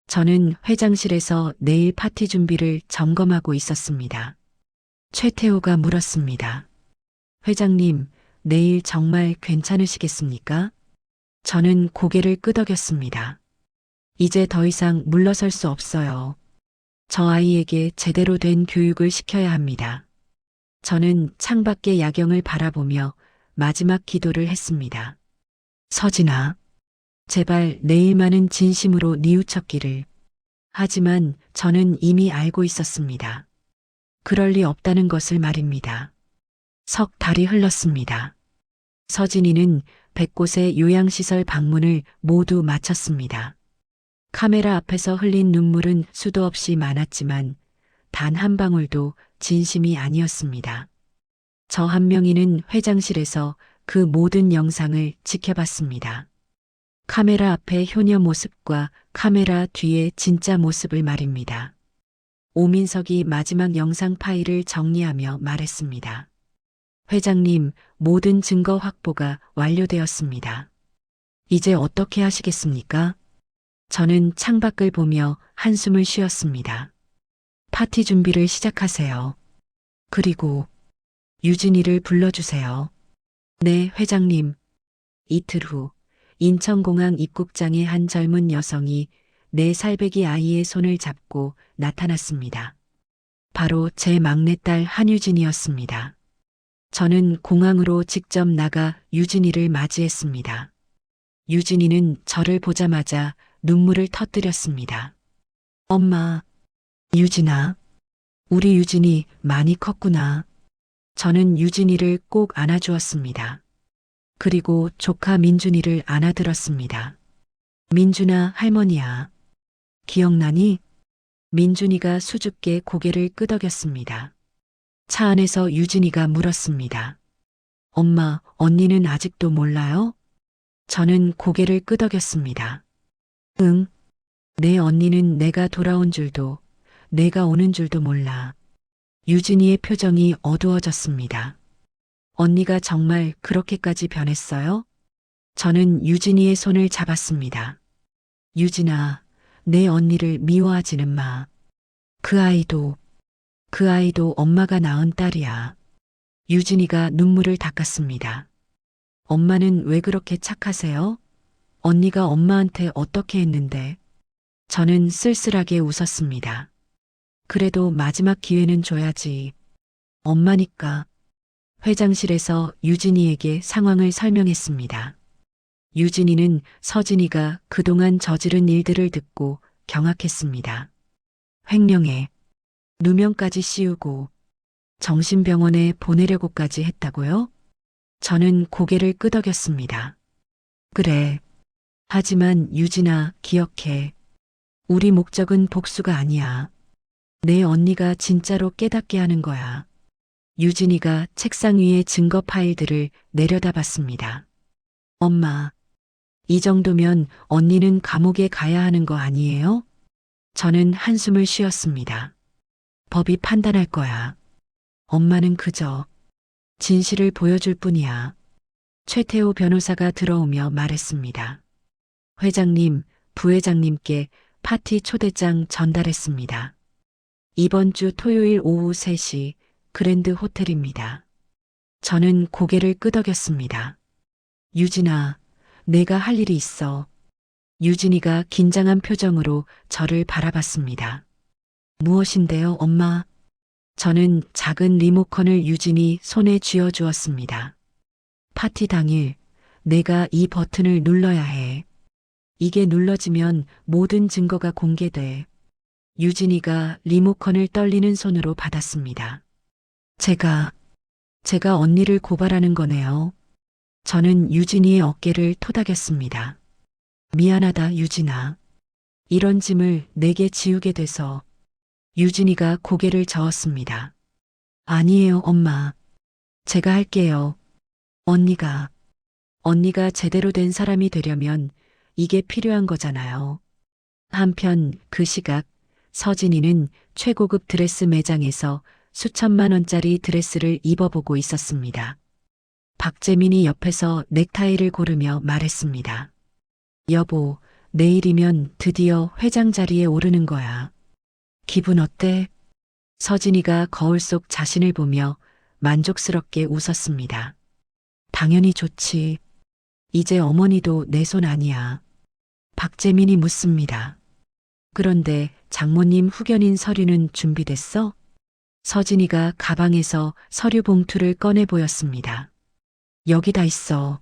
저는 회장실에서 내일 파티 준비를 점검하고 있었습니다. 최태호가 물었습니다. 회장님, 내일 정말 괜찮으시겠습니까? 저는 고개를 끄덕였습니다. 이제 더 이상 물러설 수 없어요. 저 아이에게 제대로 된 교육을 시켜야 합니다. 저는 창밖의 야경을 바라보며 마지막 기도를 했습니다. 서진아, 제발 내일만은 진심으로 뉘우쳤기를. 하지만 저는 이미 알고 있었습니다. 그럴 리 없다는 것을 말입니다. 석 달이 흘렀습니다. 서진이는 100곳의 요양시설 방문을 모두 마쳤습니다. 카메라 앞에서 흘린 눈물은 수도 없이 많았지만 단 한 방울도 진심이 아니었습니다. 저 한명희는 회장실에서 그 모든 영상을 지켜봤습니다. 카메라 앞의 효녀 모습과 카메라 뒤의 진짜 모습을 말입니다. 오민석이 마지막 영상 파일을 정리하며 말했습니다. 회장님, 모든 증거 확보가 완료되었습니다. 이제 어떻게 하시겠습니까? 저는 창밖을 보며 한숨을 쉬었습니다. 파티 준비를 시작하세요. 그리고 유진이를 불러주세요. 네, 회장님. 이틀 후 인천공항 입국장의 한 젊은 여성이 4살배기 아이의 손을 잡고 나타났습니다. 바로 제 막내딸 한유진이었습니다. 저는 공항으로 직접 나가 유진이를 맞이했습니다. 유진이는 저를 보자마자 눈물을 터뜨렸습니다. 엄마, 유진아, 우리 유진이 많이 컸구나. 저는 유진이를 꼭 안아주었습니다. 그리고 조카 민준이를 안아들었습니다. 민준아, 할머니야. 기억나니? 민준이가 수줍게 고개를 끄덕였습니다. 차 안에서 유진이가 물었습니다. 엄마, 언니는 아직도 몰라요? 저는 고개를 끄덕였습니다. 응, 내 언니는 내가 돌아온 줄도, 내가 오는 줄도 몰라. 유진이의 표정이 어두워졌습니다. 언니가 정말 그렇게까지 변했어요? 저는 유진이의 손을 잡았습니다. 유진아, 내 언니를 미워하지는 마. 그 아이도 엄마가 낳은 딸이야. 유진이가 눈물을 닦았습니다. 엄마는 왜 그렇게 착하세요? 언니가 엄마한테 어떻게 했는데? 저는 쓸쓸하게 웃었습니다. 그래도 마지막 기회는 줘야지. 엄마니까. 회장실에서 유진이에게 상황을 설명했습니다. 유진이는 서진이가 그동안 저지른 일들을 듣고 경악했습니다. 횡령해, 누명까지 씌우고 정신병원에 보내려고까지 했다고요? 저는 고개를 끄덕였습니다. 그래. 하지만 유진아, 기억해. 우리 목적은 복수가 아니야. 내 언니가 진짜로 깨닫게 하는 거야. 유진이가 책상 위에 증거 파일들을 내려다봤습니다. 엄마, 이 정도면 언니는 감옥에 가야 하는 거 아니에요? 저는 한숨을 쉬었습니다. 법이 판단할 거야. 엄마는 그저 진실을 보여줄 뿐이야. 최태호 변호사가 들어오며 말했습니다. 회장님, 부회장님께 파티 초대장 전달했습니다. 이번 주 토요일 오후 3시 그랜드 호텔입니다. 저는 고개를 끄덕였습니다. 유진아, 내가 할 일이 있어. 유진이가 긴장한 표정으로 저를 바라봤습니다. 무엇인데요, 엄마? 저는 작은 리모컨을 유진이 손에 쥐어주었습니다. 파티 당일 내가 이 버튼을 눌러야 해. 이게 눌러지면 모든 증거가 공개돼. 유진이가 리모컨을 떨리는 손으로 받았습니다. 제가 언니를 고발하는 거네요. 저는 유진이의 어깨를 토닥였습니다. 미안하다, 유진아. 이런 짐을 내게 지우게 돼서. 유진이가 고개를 저었습니다. 아니에요, 엄마. 제가 할게요. 언니가 제대로 된 사람이 되려면 이게 필요한 거잖아요. 한편 그 시각 서진이는 최고급 드레스 매장에서 수천만 원짜리 드레스를 입어보고 있었습니다. 박재민이 옆에서 넥타이를 고르며 말했습니다. 여보, 내일이면 드디어 회장 자리에 오르는 거야. 기분 어때? 서진이가 거울 속 자신을 보며 만족스럽게 웃었습니다. 당연히 좋지. 이제 어머니도 내 손 아니야. 박재민이 묻습니다. 그런데 장모님 후견인 서류는 준비됐어? 서진이가 가방에서 서류 봉투를 꺼내 보였습니다. 여기 다 있어.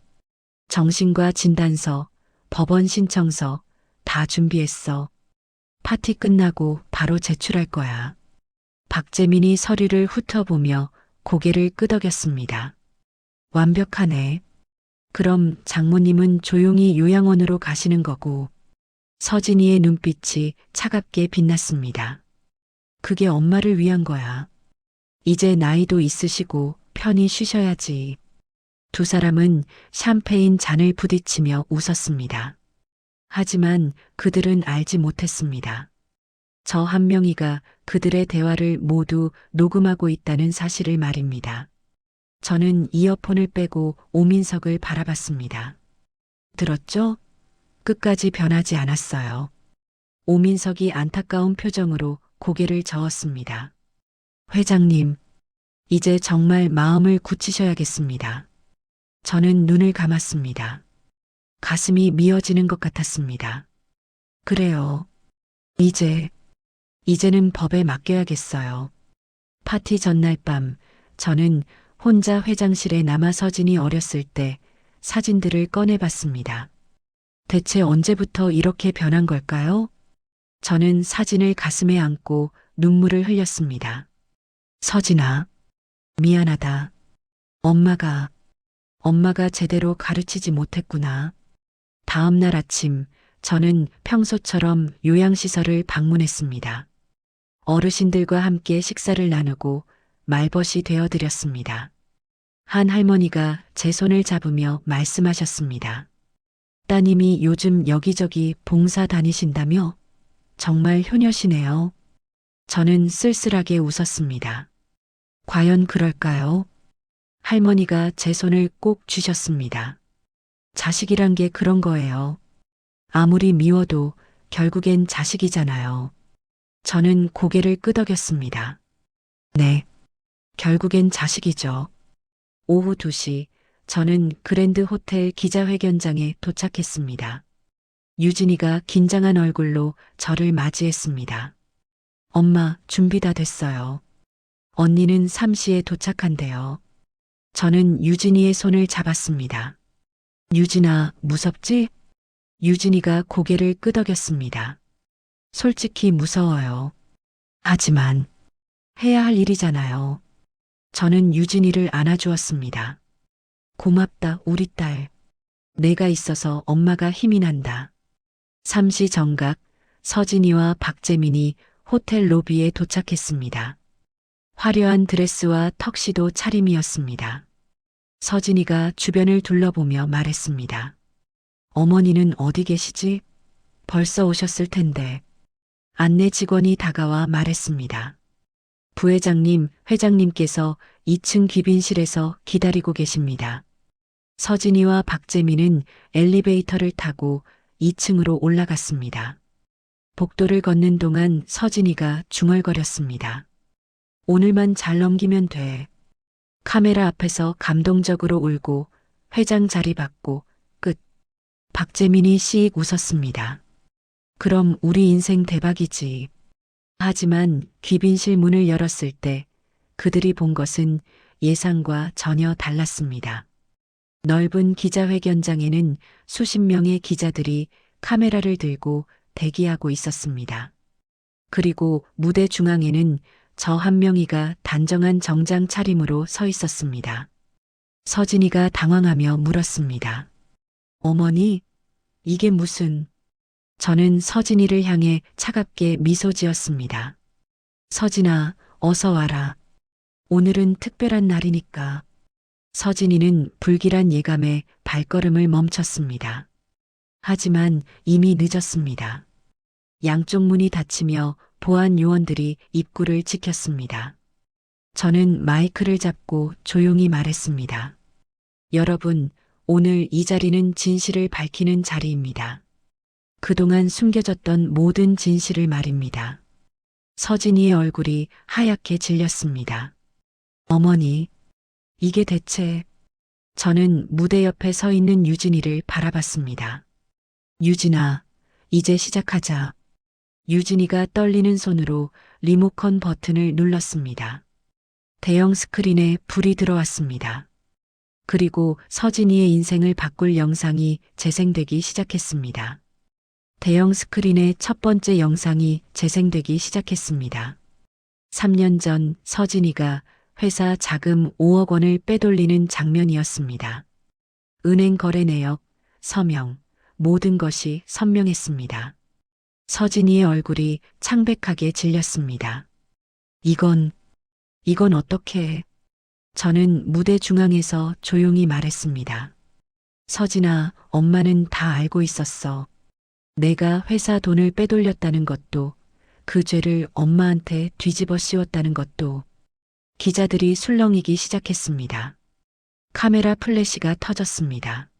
정신과 진단서, 법원 신청서 다 준비했어. 파티 끝나고 바로 제출할 거야. 박재민이 서류를 훑어보며 고개를 끄덕였습니다. 완벽하네. 그럼 장모님은 조용히 요양원으로 가시는 거고. 서진이의 눈빛이 차갑게 빛났습니다. 그게 엄마를 위한 거야. 이제 나이도 있으시고 편히 쉬셔야지. 두 사람은 샴페인 잔을 부딪히며 웃었습니다. 하지만 그들은 알지 못했습니다. 저 한 명이가 그들의 대화를 모두 녹음하고 있다는 사실을 말입니다. 저는 이어폰을 빼고 오민석을 바라봤습니다. 들었죠? 끝까지 변하지 않았어요. 오민석이 안타까운 표정으로 고개를 저었습니다. 회장님, 이제 정말 마음을 굳히셔야겠습니다. 저는 눈을 감았습니다. 가슴이 미어지는 것 같았습니다. 그래요. 이제는 법에 맡겨야겠어요. 파티 전날 밤 저는 혼자 회장실에 남아 서진이 어렸을 때 사진들을 꺼내봤습니다. 대체 언제부터 이렇게 변한 걸까요? 저는 사진을 가슴에 안고 눈물을 흘렸습니다. 서진아, 미안하다. 엄마가 제대로 가르치지 못했구나. 다음 날 아침, 저는 평소처럼 요양시설을 방문했습니다. 어르신들과 함께 식사를 나누고 말벗이 되어드렸습니다. 한 할머니가 제 손을 잡으며 말씀하셨습니다. 따님이 요즘 여기저기 봉사 다니신다며? 정말 효녀시네요. 저는 쓸쓸하게 웃었습니다. 과연 그럴까요? 할머니가 제 손을 꼭 쥐셨습니다. 자식이란 게 그런 거예요. 아무리 미워도 결국엔 자식이잖아요. 저는 고개를 끄덕였습니다. 네, 결국엔 자식이죠. 오후 2시, 저는 그랜드 호텔 기자회견장에 도착했습니다. 유진이가 긴장한 얼굴로 저를 맞이했습니다. 엄마, 준비 다 됐어요. 언니는 3시에 도착한대요. 저는 유진이의 손을 잡았습니다. 유진아, 무섭지? 유진이가 고개를 끄덕였습니다. 솔직히 무서워요. 하지만 해야 할 일이잖아요. 저는 유진이를 안아주었습니다. 고맙다, 우리 딸. 내가 있어서 엄마가 힘이 난다. 3시 정각, 서진이와 박재민이 호텔 로비에 도착했습니다. 화려한 드레스와 턱시도 차림이었습니다. 서진이가 주변을 둘러보며 말했습니다. 어머니는 어디 계시지? 벌써 오셨을 텐데. 안내 직원이 다가와 말했습니다. 부회장님, 회장님께서 2층 귀빈실에서 기다리고 계십니다. 서진이와 박재민은 엘리베이터를 타고 2층으로 올라갔습니다. 복도를 걷는 동안 서진이가 중얼거렸습니다. 오늘만 잘 넘기면 돼. 카메라 앞에서 감동적으로 울고 회장 자리 받고 끝. 박재민이 씩 웃었습니다. 그럼 우리 인생 대박이지. 하지만 귀빈실 문을 열었을 때 그들이 본 것은 예상과 전혀 달랐습니다. 넓은 기자회견장에는 수십 명의 기자들이 카메라를 들고 대기하고 있었습니다. 그리고 무대 중앙에는 저 한 명이가 단정한 정장 차림으로 서 있었습니다. 서진이가 당황하며 물었습니다. 어머니, 이게 무슨... 저는 서진이를 향해 차갑게 미소 지었습니다. 서진아, 어서 와라. 오늘은 특별한 날이니까. 서진이는 불길한 예감에 발걸음을 멈췄습니다. 하지만 이미 늦었습니다. 양쪽 문이 닫히며 보안 요원들이 입구를 지켰습니다. 저는 마이크를 잡고 조용히 말했습니다. 여러분, 오늘 이 자리는 진실을 밝히는 자리입니다. 그동안 숨겨졌던 모든 진실을 말입니다. 서진이의 얼굴이 하얗게 질렸습니다. 어머니, 이게 대체... 저는 무대 옆에 서 있는 유진이를 바라봤습니다. 유진아, 이제 시작하자. 유진이가 떨리는 손으로 리모컨 버튼을 눌렀습니다. 대형 스크린에 불이 들어왔습니다. 그리고 서진이의 인생을 바꿀 영상이 재생되기 시작했습니다. 대형 스크린의 첫 번째 영상이 재생되기 시작했습니다. 3년 전 서진이가 회사 자금 5억 원을 빼돌리는 장면이었습니다. 은행 거래 내역, 서명, 모든 것이 선명했습니다. 서진이의 얼굴이 창백하게 질렸습니다. 이건 어떻게... 저는 무대 중앙에서 조용히 말했습니다. 서진아, 엄마는 다 알고 있었어. 내가 회사 돈을 빼돌렸다는 것도, 그 죄를 엄마한테 뒤집어 씌웠다는 것도. 기자들이 술렁이기 시작했습니다. 카메라 플래시가 터졌습니다.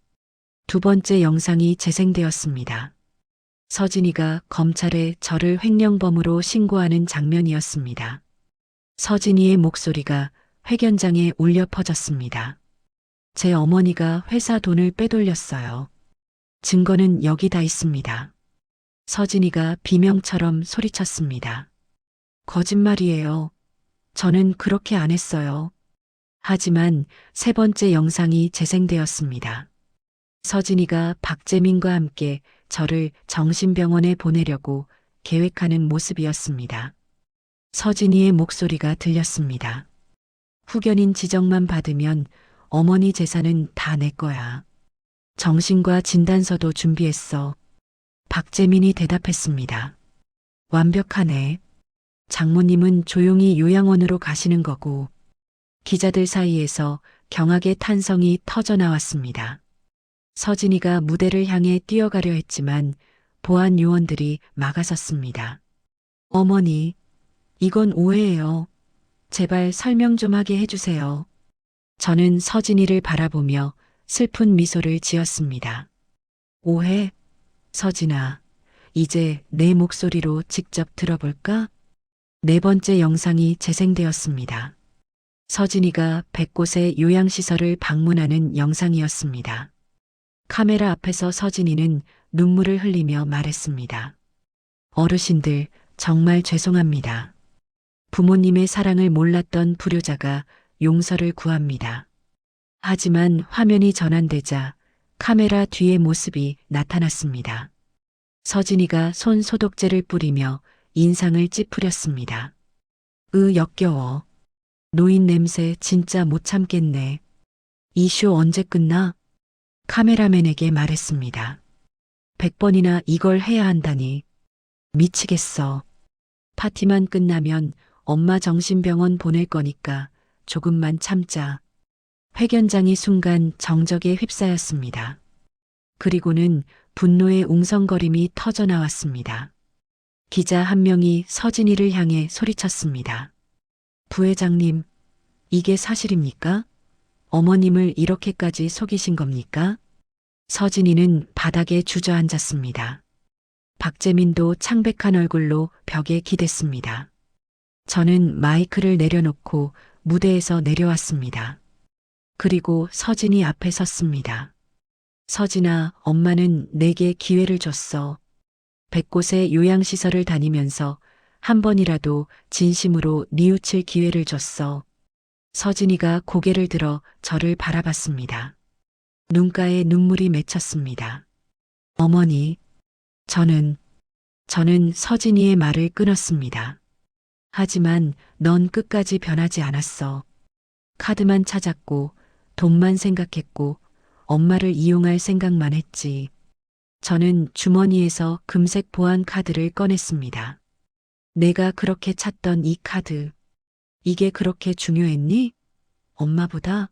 두 번째 영상이 재생되었습니다. 서진이가 검찰에 저를 횡령범으로 신고하는 장면이었습니다. 서진이의 목소리가 회견장에 울려 퍼졌습니다. 제 어머니가 회사 돈을 빼돌렸어요. 증거는 여기 다 있습니다. 서진이가 비명처럼 소리쳤습니다. 거짓말이에요. 저는 그렇게 안 했어요. 하지만 세 번째 영상이 재생되었습니다. 서진이가 박재민과 함께 저를 정신병원에 보내려고 계획하는 모습이었습니다. 서진이의 목소리가 들렸습니다. 후견인 지정만 받으면 어머니 재산은 다 내 거야. 정신과 진단서도 준비했어. 박재민이 대답했습니다. 완벽하네. 장모님은 조용히 요양원으로 가시는 거고. 기자들 사이에서 경악의 탄성이 터져 나왔습니다. 서진이가 무대를 향해 뛰어가려 했지만 보안 요원들이 막아섰습니다. 어머니, 이건 오해예요. 제발 설명 좀 하게 해주세요. 저는 서진이를 바라보며 슬픈 미소를 지었습니다. 오해? 서진아, 이제 내 목소리로 직접 들어볼까? 네 번째 영상이 재생되었습니다. 서진이가 100곳의 요양시설을 방문하는 영상이었습니다. 카메라 앞에서 서진이는 눈물을 흘리며 말했습니다. 어르신들, 정말 죄송합니다. 부모님의 사랑을 몰랐던 불효자가 용서를 구합니다. 하지만 화면이 전환되자 카메라 뒤의 모습이 나타났습니다. 서진이가 손 소독제를 뿌리며 인상을 찌푸렸습니다. 역겨워. 노인 냄새 진짜 못 참겠네. 이 쇼 언제 끝나? 카메라맨에게 말했습니다. 100번이나 이걸 해야 한다니. 미치겠어. 파티만 끝나면 엄마 정신병원 보낼 거니까 조금만 참자. 회견장이 순간 정적에 휩싸였습니다. 그리고는 분노의 웅성거림이 터져 나왔습니다. 기자 한 명이 서진이를 향해 소리쳤습니다. 부회장님, 이게 사실입니까? 어머님을 이렇게까지 속이신 겁니까? 서진이는 바닥에 주저앉았습니다. 박재민도 창백한 얼굴로 벽에 기댔습니다. 저는 마이크를 내려놓고 무대에서 내려왔습니다. 그리고 서진이 앞에 섰습니다. 서진아, 엄마는 내게 기회를 줬어. 100곳의 요양시설을 다니면서 한 번이라도 진심으로 뉘우칠 기회를 줬어. 서진이가 고개를 들어 저를 바라봤습니다. 눈가에 눈물이 맺혔습니다. 어머니, 저는 서진이의 말을 끊었습니다. 하지만 넌 끝까지 변하지 않았어. 카드만 찾았고, 돈만 생각했고, 엄마를 이용할 생각만 했지. 저는 주머니에서 금색 보안 카드를 꺼냈습니다. 내가 그렇게 찾던 이 카드. 이게 그렇게 중요했니? 엄마보다?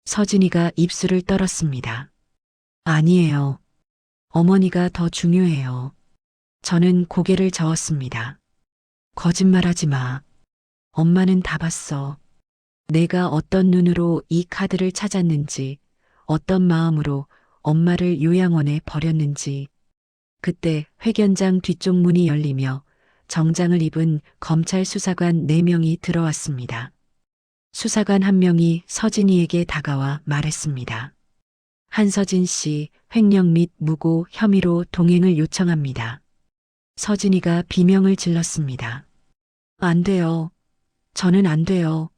서진이가 입술을 떨었습니다. 아니에요. 어머니가 더 중요해요. 저는 고개를 저었습니다. 거짓말하지 마. 엄마는 다 봤어. 내가 어떤 눈으로 이 카드를 찾았는지, 어떤 마음으로 엄마를 요양원에 버렸는지. 그때 회견장 뒤쪽 문이 열리며 정장을 입은 검찰 수사관 4명이 들어왔습니다. 수사관 한 명이 서진이에게 다가와 말했습니다. 한서진 씨, 횡령 및 무고 혐의로 동행을 요청합니다. 서진이가 비명을 질렀습니다. 안 돼요. 저는 안 돼요.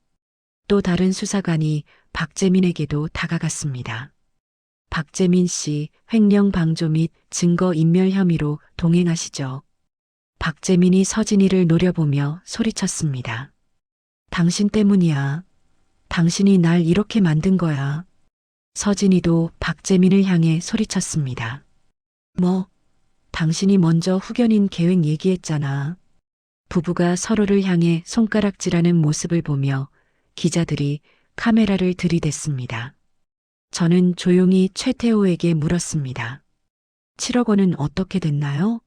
또 다른 수사관이 박재민에게도 다가갔습니다. 박재민 씨, 횡령 방조 및 증거 인멸 혐의로 동행하시죠. 박재민이 서진이를 노려보며 소리쳤습니다. 당신 때문이야. 당신이 날 이렇게 만든 거야. 서진이도 박재민을 향해 소리쳤습니다. 뭐, 당신이 먼저 후견인 계획 얘기했잖아. 부부가 서로를 향해 손가락질하는 모습을 보며 기자들이 카메라를 들이댔습니다. 저는 조용히 최태호에게 물었습니다. 7억 원은 어떻게 됐나요?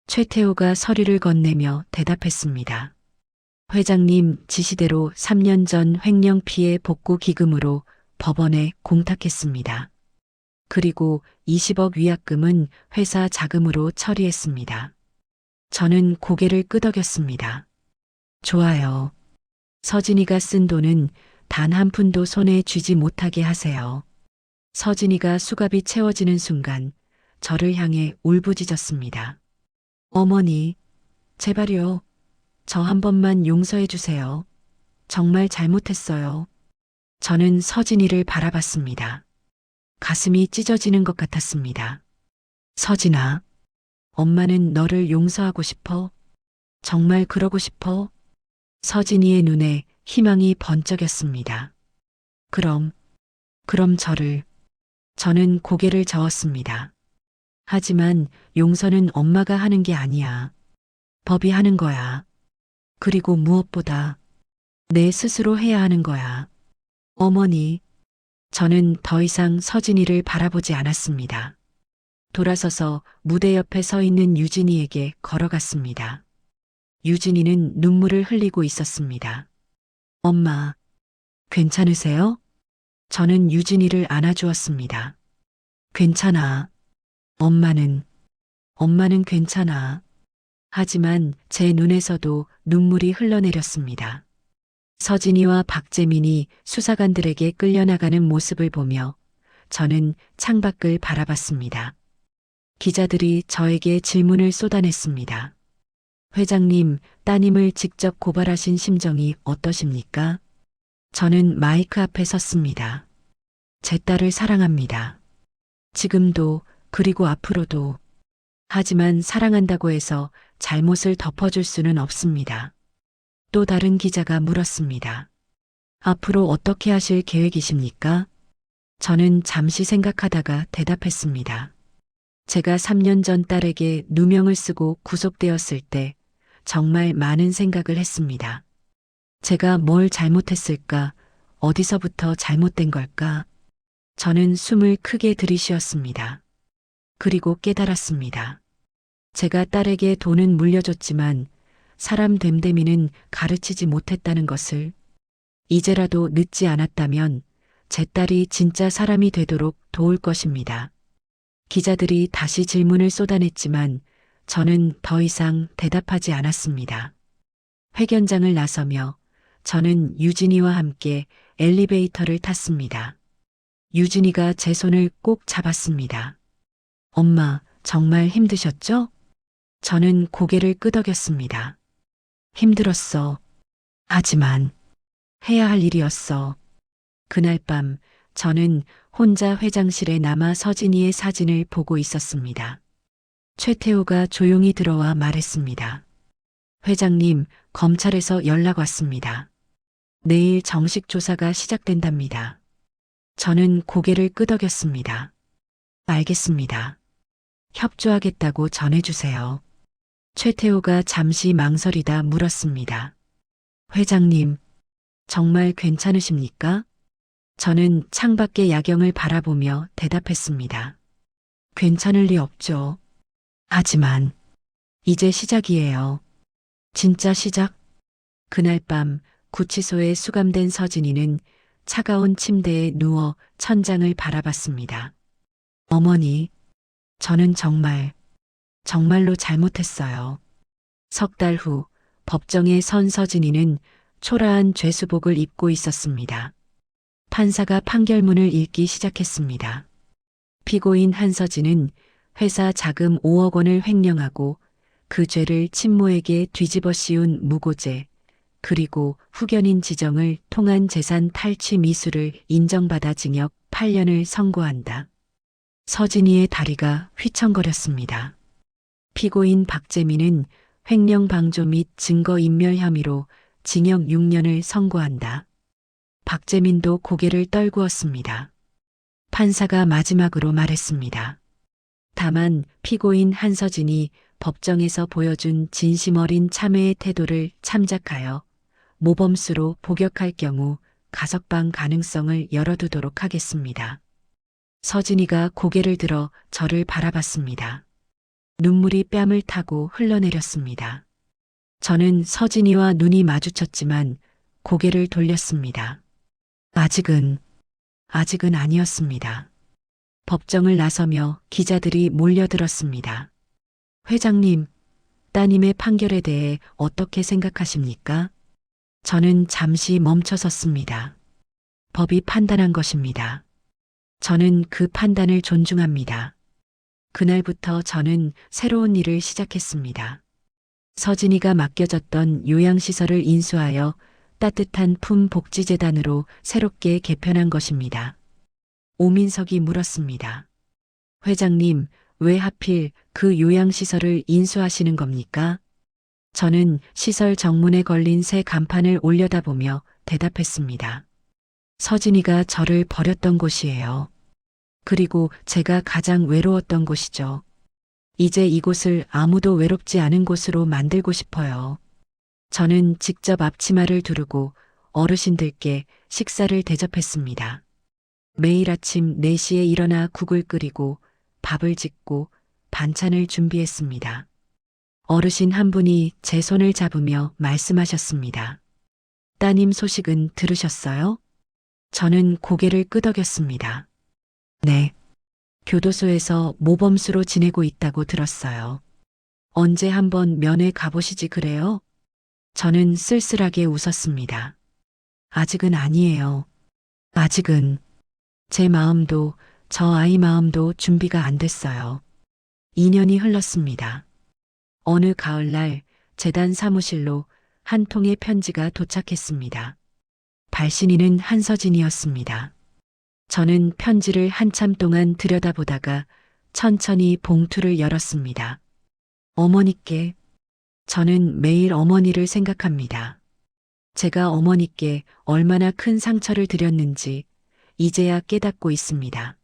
최태호가 서류를 건네며 대답했습니다. 회장님 지시대로 3년 전 횡령 피해 복구 기금으로 법원에 공탁했습니다. 그리고 20억 위약금은 회사 자금으로 처리했습니다. 저는 고개를 끄덕였습니다. 좋아요. 서진이가 쓴 돈은 단 한 푼도 손에 쥐지 못하게 하세요. 서진이가 수갑이 채워지는 순간 저를 향해 울부짖었습니다. 어머니, 제발요. 저 한 번만 용서해 주세요. 정말 잘못했어요. 저는 서진이를 바라봤습니다. 가슴이 찢어지는 것 같았습니다. 서진아, 엄마는 너를 용서하고 싶어? 정말 그러고 싶어? 서진이의 눈에 희망이 번쩍였습니다. 그럼, 그럼 저는 고개를 저었습니다. 하지만 용서는 엄마가 하는 게 아니야. 법이 하는 거야. 그리고 무엇보다 내 스스로 해야 하는 거야. 어머니, 저는 더 이상 서진이를 바라보지 않았습니다. 돌아서서 무대 옆에 서 있는 유진이에게 걸어갔습니다. 유진이는 눈물을 흘리고 있었습니다. 엄마, 괜찮으세요? 저는 유진이를 안아주었습니다. 괜찮아. 엄마는 괜찮아. 하지만 제 눈에서도 눈물이 흘러내렸습니다. 서진이와 박재민이 수사관들에게 끌려나가는 모습을 보며 저는 창밖을 바라봤습니다. 기자들이 저에게 질문을 쏟아냈습니다. 회장님, 따님을 직접 고발하신 심정이 어떠십니까? 저는 마이크 앞에 섰습니다. 제 딸을 사랑합니다. 지금도, 그리고 앞으로도. 하지만 사랑한다고 해서 잘못을 덮어줄 수는 없습니다. 또 다른 기자가 물었습니다. 앞으로 어떻게 하실 계획이십니까? 저는 잠시 생각하다가 대답했습니다. 제가 3년 전 딸에게 누명을 쓰고 구속되었을 때 정말 많은 생각을 했습니다. 제가 뭘 잘못했을까? 어디서부터 잘못된 걸까? 저는 숨을 크게 들이쉬었습니다. 그리고 깨달았습니다. 제가 딸에게 돈은 물려줬지만 사람 됨됨이는 가르치지 못했다는 것을. 이제라도 늦지 않았다면 제 딸이 진짜 사람이 되도록 도울 것입니다. 기자들이 다시 질문을 쏟아냈지만 저는 더 이상 대답하지 않았습니다. 회견장을 나서며 저는 유진이와 함께 엘리베이터를 탔습니다. 유진이가 제 손을 꼭 잡았습니다. 엄마, 정말 힘드셨죠? 저는 고개를 끄덕였습니다. 힘들었어. 하지만 해야 할 일이었어. 그날 밤 저는 혼자 회장실에 남아 서진이의 사진을 보고 있었습니다. 최태호가 조용히 들어와 말했습니다. 회장님, 검찰에서 연락 왔습니다. 내일 정식 조사가 시작된답니다. 저는 고개를 끄덕였습니다. 알겠습니다. 협조하겠다고 전해주세요. 최태호가 잠시 망설이다 물었습니다. 회장님, 정말 괜찮으십니까? 저는 창밖의 야경을 바라보며 대답했습니다. 괜찮을 리 없죠. 하지만 이제 시작이에요. 진짜 시작? 그날 밤 구치소에 수감된 서진이는 차가운 침대에 누워 천장을 바라봤습니다. 어머니, 저는 정말로 잘못했어요. 석 달 후 법정에 선 서진이는 초라한 죄수복을 입고 있었습니다. 판사가 판결문을 읽기 시작했습니다. 피고인 한서진은 회사 자금 5억 원을 횡령하고 그 죄를 친모에게 뒤집어 씌운 무고죄, 그리고 후견인 지정을 통한 재산 탈취 미수를 인정받아 징역 8년을 선고한다. 서진이의 다리가 휘청거렸습니다. 피고인 박재민은 횡령 방조 및 증거 인멸 혐의로 징역 6년을 선고한다. 박재민도 고개를 떨구었습니다. 판사가 마지막으로 말했습니다. 다만 피고인 한서진이 법정에서 보여준 진심 어린 참회의 태도를 참작하여 모범수로 복역할 경우 가석방 가능성을 열어두도록 하겠습니다. 서진이가 고개를 들어 저를 바라봤습니다. 눈물이 뺨을 타고 흘러내렸습니다. 저는 서진이와 눈이 마주쳤지만 고개를 돌렸습니다. 아직은 아니었습니다. 법정을 나서며 기자들이 몰려들었습니다. 회장님, 따님의 판결에 대해 어떻게 생각하십니까? 저는 잠시 멈춰섰습니다. 법이 판단한 것입니다. 저는 그 판단을 존중합니다. 그날부터 저는 새로운 일을 시작했습니다. 서진이가 맡겨졌던 요양시설을 인수하여 따뜻한 품 복지재단으로 새롭게 개편한 것입니다. 오민석이 물었습니다. 회장님, 왜 하필 그 요양시설을 인수하시는 겁니까? 저는 시설 정문에 걸린 새 간판을 올려다보며 대답했습니다. 서진이가 저를 버렸던 곳이에요. 그리고 제가 가장 외로웠던 곳이죠. 이제 이곳을 아무도 외롭지 않은 곳으로 만들고 싶어요. 저는 직접 앞치마를 두르고 어르신들께 식사를 대접했습니다. 매일 아침 4시에 일어나 국을 끓이고 밥을 짓고 반찬을 준비했습니다. 어르신 한 분이 제 손을 잡으며 말씀하셨습니다. 따님 소식은 들으셨어요? 저는 고개를 끄덕였습니다. 네. 교도소에서 모범수로 지내고 있다고 들었어요. 언제 한번 면회 가보시지 그래요? 저는 쓸쓸하게 웃었습니다. 아직은 아니에요. 아직은. 제 마음도 저 아이 마음도 준비가 안 됐어요. 2년이 흘렀습니다. 어느 가을날 재단 사무실로 한 통의 편지가 도착했습니다. 발신인은 한서진이었습니다. 저는 편지를 한참 동안 들여다보다가 천천히 봉투를 열었습니다. 어머니께. 저는 매일 어머니를 생각합니다. 제가 어머니께 얼마나 큰 상처를 드렸는지 이제야 깨닫고 있습니다.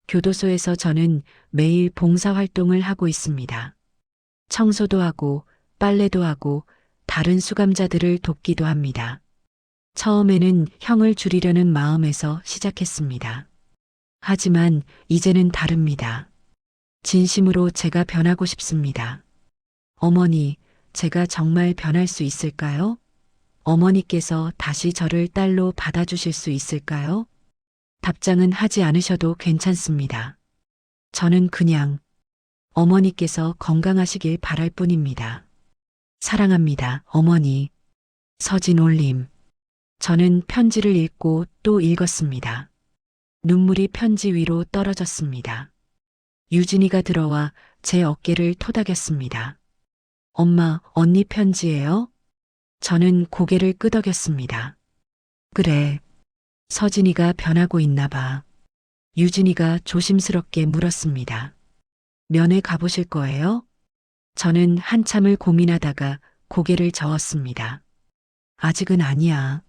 교도소에서 저는 매일 봉사활동을 하고 있습니다. 청소도 하고 빨래도 하고 다른 수감자들을 돕기도 합니다. 처음에는 형을 줄이려는 마음에서 시작했습니다. 하지만 이제는 다릅니다. 진심으로 제가 변하고 싶습니다. 어머니, 제가 정말 변할 수 있을까요? 어머니께서 다시 저를 딸로 받아주실 수 있을까요? 답장은 하지 않으셔도 괜찮습니다. 저는 그냥 어머니께서 건강하시길 바랄 뿐입니다. 사랑합니다, 어머니. 서진 올림. 저는 편지를 읽고 또 읽었습니다. 눈물이 편지 위로 떨어졌습니다. 유진이가 들어와 제 어깨를 토닥였습니다. 엄마, 언니 편지예요? 저는 고개를 끄덕였습니다. 그래. 서진이가 변하고 있나 봐. 유진이가 조심스럽게 물었습니다. 면회 가보실 거예요? 저는 한참을 고민하다가 고개를 저었습니다. 아직은 아니야.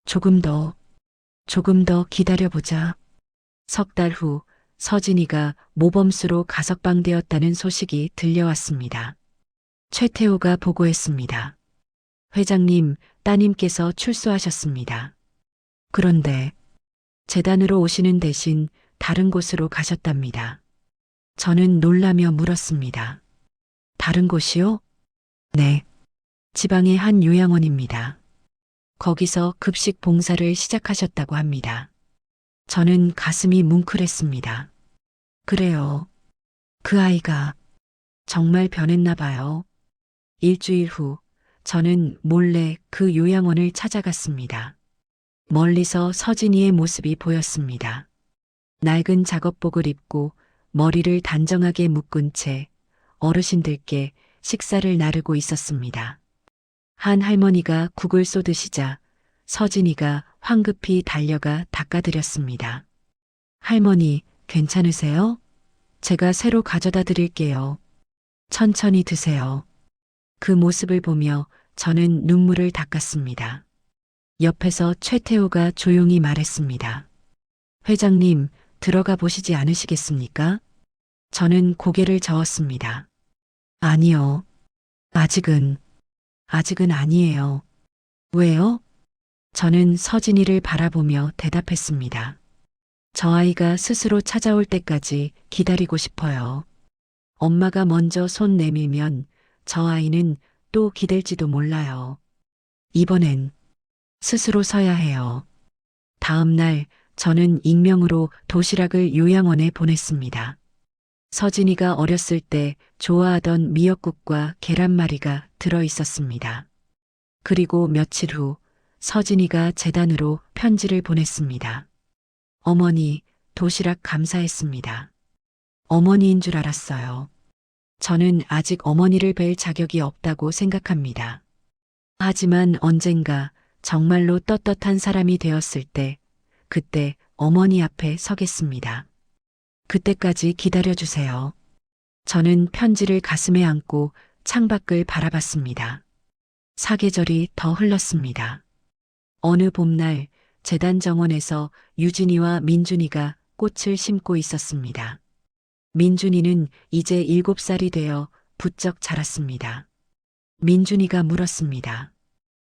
조금 더 기다려보자. 석 달 후 서진이가 모범수로 가석방되었다는 소식이 들려왔습니다. 최태호가 보고했습니다. 회장님, 따님께서 출소하셨습니다. 그런데 재단으로 오시는 대신 다른 곳으로 가셨답니다. 저는 놀라며 물었습니다. 다른 곳이요? 네. 지방의 한 요양원입니다. 거기서 급식 봉사를 시작하셨다고 합니다. 저는 가슴이 뭉클했습니다. 그래요. 그 아이가 정말 변했나 봐요. 일주일 후 저는 몰래 그 요양원을 찾아갔습니다. 멀리서 서진이의 모습이 보였습니다. 낡은 작업복을 입고 머리를 단정하게 묶은 채 어르신들께 식사를 나르고 있었습니다. 한 할머니가 국을 쏟으시자 서진이가 황급히 달려가 닦아드렸습니다. 할머니, 괜찮으세요? 제가 새로 가져다 드릴게요. 천천히 드세요. 그 모습을 보며 저는 눈물을 닦았습니다. 옆에서 최태호가 조용히 말했습니다. 회장님, 들어가 보시지 않으시겠습니까? 저는 고개를 저었습니다. 아니요. 아직은 아니에요. 왜요? 저는 서진이를 바라보며 대답했습니다. 저 아이가 스스로 찾아올 때까지 기다리고 싶어요. 엄마가 먼저 손 내밀면 저 아이는 또 기댈지도 몰라요. 이번엔 스스로 서야 해요. 다음 날 저는 익명으로 도시락을 요양원에 보냈습니다. 서진이가 어렸을 때 좋아하던 미역국과 계란말이가 들어 있었습니다. 그리고 며칠 후 서진이가 재단으로 편지를 보냈습니다. 어머니, 도시락 감사했습니다. 어머니인 줄 알았어요. 저는 아직 어머니를 뵐 자격이 없다고 생각합니다. 하지만 언젠가 정말로 떳떳한 사람이 되었을 때, 그때 어머니 앞에 서겠습니다. 그때까지 기다려주세요. 저는 편지를 가슴에 안고 창밖을 바라봤습니다. 사계절이 더 흘렀습니다. 어느 봄날 재단 정원에서 유진이와 민준이가 꽃을 심고 있었습니다. 민준이는 이제 7살이 되어 부쩍 자랐습니다. 민준이가 물었습니다.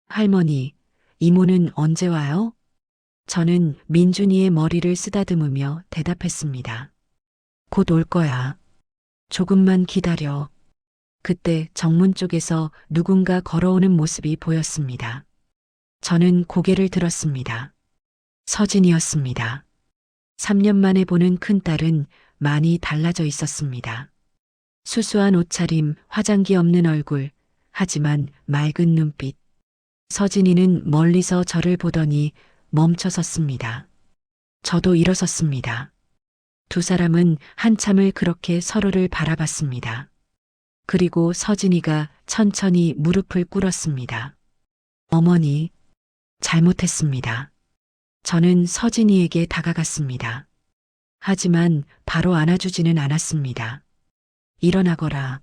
할머니, 이모는 언제 와요? 저는 민준이의 머리를 쓰다듬으며 대답했습니다. 곧 올 거야. 조금만 기다려. 그때 정문 쪽에서 누군가 걸어오는 모습이 보였습니다. 저는 고개를 들었습니다. 서진이었습니다. 3년 만에 보는 큰딸은 많이 달라져 있었습니다. 수수한 옷차림, 화장기 없는 얼굴, 하지만 맑은 눈빛. 서진이는 멀리서 저를 보더니 멈춰 섰습니다. 저도 일어섰습니다. 두 사람은 한참을 그렇게 서로를 바라봤습니다. 그리고 서진이가 천천히 무릎을 꿇었습니다. 어머니, 잘못했습니다. 저는 서진이에게 다가갔습니다. 하지만 바로 안아주지는 않았습니다. 일어나거라.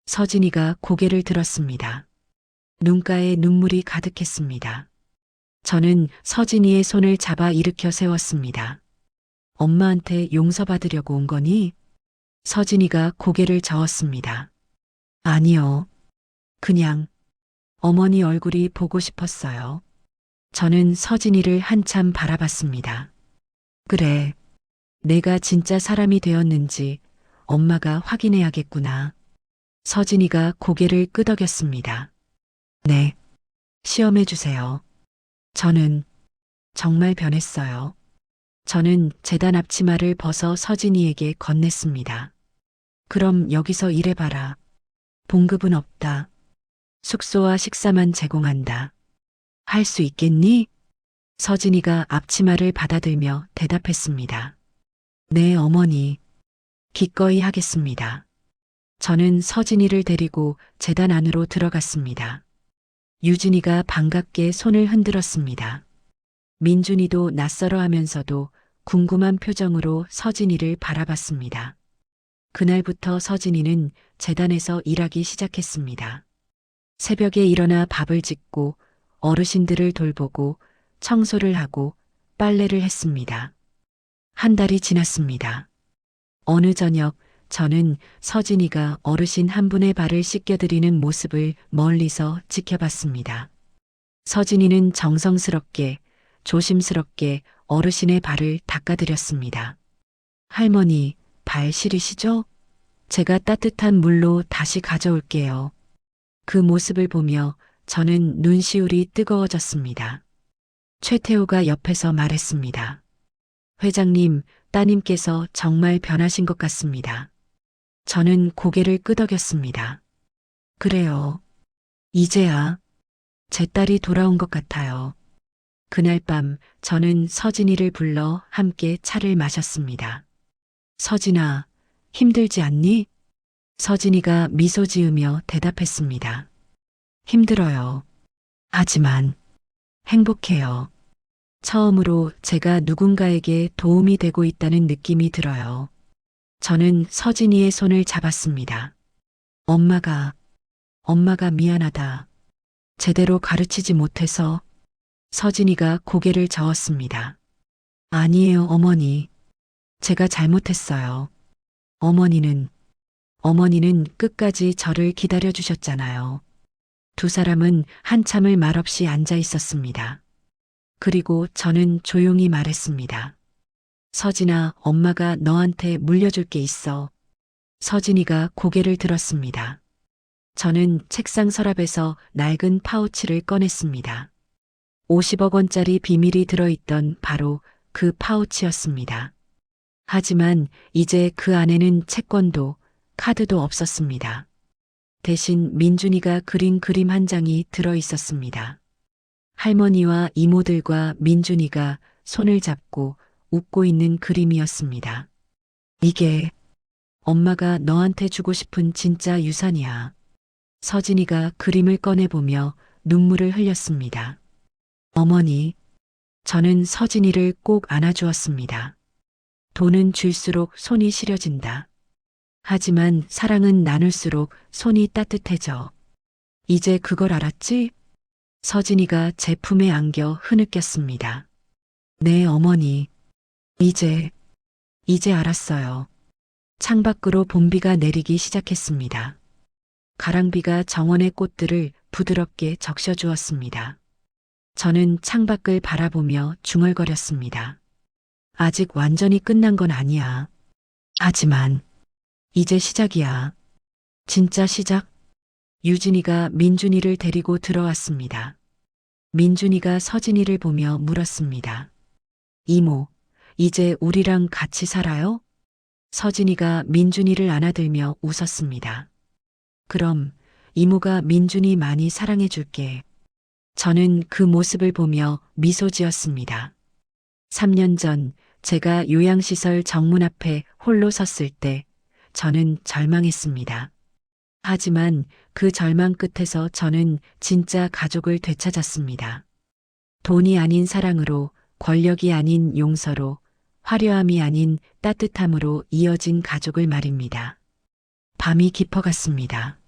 서진이가 고개를 들었습니다. 눈가에 눈물이 가득했습니다. 저는 서진이의 손을 잡아 일으켜 세웠습니다. 엄마한테 용서받으려고 온 거니? 서진이가 고개를 저었습니다. 아니요. 그냥 어머니 얼굴이 보고 싶었어요. 저는 서진이를 한참 바라봤습니다. 그래. 내가 진짜 사람이 되었는지 엄마가 확인해야겠구나. 서진이가 고개를 끄덕였습니다. 네. 시험해 주세요. 저는 정말 변했어요. 저는 재단 앞치마를 벗어 서진이에게 건넸습니다. 그럼 여기서 일해봐라. 봉급은 없다. 숙소와 식사만 제공한다. 할 수 있겠니? 서진이가 앞치마를 받아들며 대답했습니다. 네, 어머니. 기꺼이 하겠습니다. 저는 서진이를 데리고 재단 안으로 들어갔습니다. 유진이가 반갑게 손을 흔들었습니다. 민준이도 낯설어 하면서도 궁금한 표정으로 서진이를 바라봤습니다. 그날부터 서진이는 재단에서 일하기 시작했습니다. 새벽에 일어나 밥을 짓고 어르신들을 돌보고 청소를 하고 빨래를 했습니다. 한 달이 지났습니다. 어느 저녁 저는 서진이가 어르신 한 분의 발을 씻겨드리는 모습을 멀리서 지켜봤습니다. 서진이는 정성스럽게 조심스럽게 어르신의 발을 닦아드렸습니다. 할머니, 발 시리시죠? 제가 따뜻한 물로 다시 가져올게요. 그 모습을 보며 저는 눈시울이 뜨거워졌습니다. 최태호가 옆에서 말했습니다. 회장님, 따님께서 정말 변하신 것 같습니다. 저는 고개를 끄덕였습니다. 그래요. 이제야 제 딸이 돌아온 것 같아요. 그날 밤 저는 서진이를 불러 함께 차를 마셨습니다. 서진아, 힘들지 않니? 서진이가 미소 지으며 대답했습니다. 힘들어요. 하지만 행복해요. 처음으로 제가 누군가에게 도움이 되고 있다는 느낌이 들어요. 저는 서진이의 손을 잡았습니다. 엄마가 미안하다. 제대로 가르치지 못해서. 서진이가 고개를 저었습니다. 아니에요, 어머니. 제가 잘못했어요. 어머니는 끝까지 저를 기다려 주셨잖아요. 두 사람은 한참을 말없이 앉아 있었습니다. 그리고 저는 조용히 말했습니다. 서진아, 엄마가 너한테 물려줄 게 있어. 서진이가 고개를 들었습니다. 저는 책상 서랍에서 낡은 파우치를 꺼냈습니다. 50억 원짜리 비밀이 들어있던 바로 그 파우치였습니다. 하지만 이제 그 안에는 채권도 카드도 없었습니다. 대신 민준이가 그린 그림 한 장이 들어 있었습니다. 할머니와 이모들과 민준이가 손을 잡고 웃고 있는 그림이었습니다. 이게 엄마가 너한테 주고 싶은 진짜 유산이야. 서진이가 그림을 꺼내보며 눈물을 흘렸습니다. 어머니, 저는 서진이를 꼭 안아주었습니다. 돈은 줄수록 손이 시려진다. 하지만 사랑은 나눌수록 손이 따뜻해져. 이제 그걸 알았지? 서진이가 제 품에 안겨 흐느꼈습니다. 네, 어머니. 이제 알았어요. 창밖으로 봄비가 내리기 시작했습니다. 가랑비가 정원의 꽃들을 부드럽게 적셔주었습니다. 저는 창밖을 바라보며 중얼거렸습니다. 아직 완전히 끝난 건 아니야. 하지만 이제 시작이야. 진짜 시작? 유진이가 민준이를 데리고 들어왔습니다. 민준이가 서진이를 보며 물었습니다. 이모, 이제 우리랑 같이 살아요? 서진이가 민준이를 안아들며 웃었습니다. 그럼 이모가 민준이 많이 사랑해 줄게. 저는 그 모습을 보며 미소 지었습니다. 3년 전 제가 요양시설 정문 앞에 홀로 섰을 때 저는 절망했습니다. 하지만 그 절망 끝에서 저는 진짜 가족을 되찾았습니다. 돈이 아닌 사랑으로, 권력이 아닌 용서로, 화려함이 아닌 따뜻함으로 이어진 가족을 말입니다. 밤이 깊어갔습니다.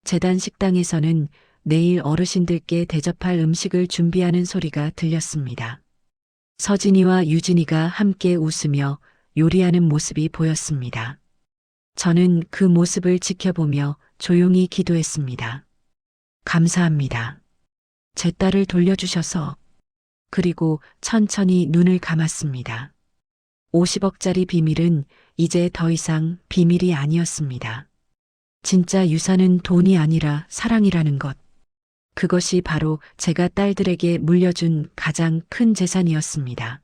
재단 식당에서는 내일 어르신들께 대접할 음식을 준비하는 소리가 들렸습니다. 서진이와 유진이가 함께 웃으며 요리하는 모습이 보였습니다. 저는 그 모습을 지켜보며 조용히 기도했습니다. 감사합니다. 제 딸을 돌려주셔서. 그리고 천천히 눈을 감았습니다. 50억짜리 비밀은 이제 더 이상 비밀이 아니었습니다. 진짜 유산은 돈이 아니라 사랑이라는 것. 그것이 바로 제가 딸들에게 물려준 가장 큰 재산이었습니다.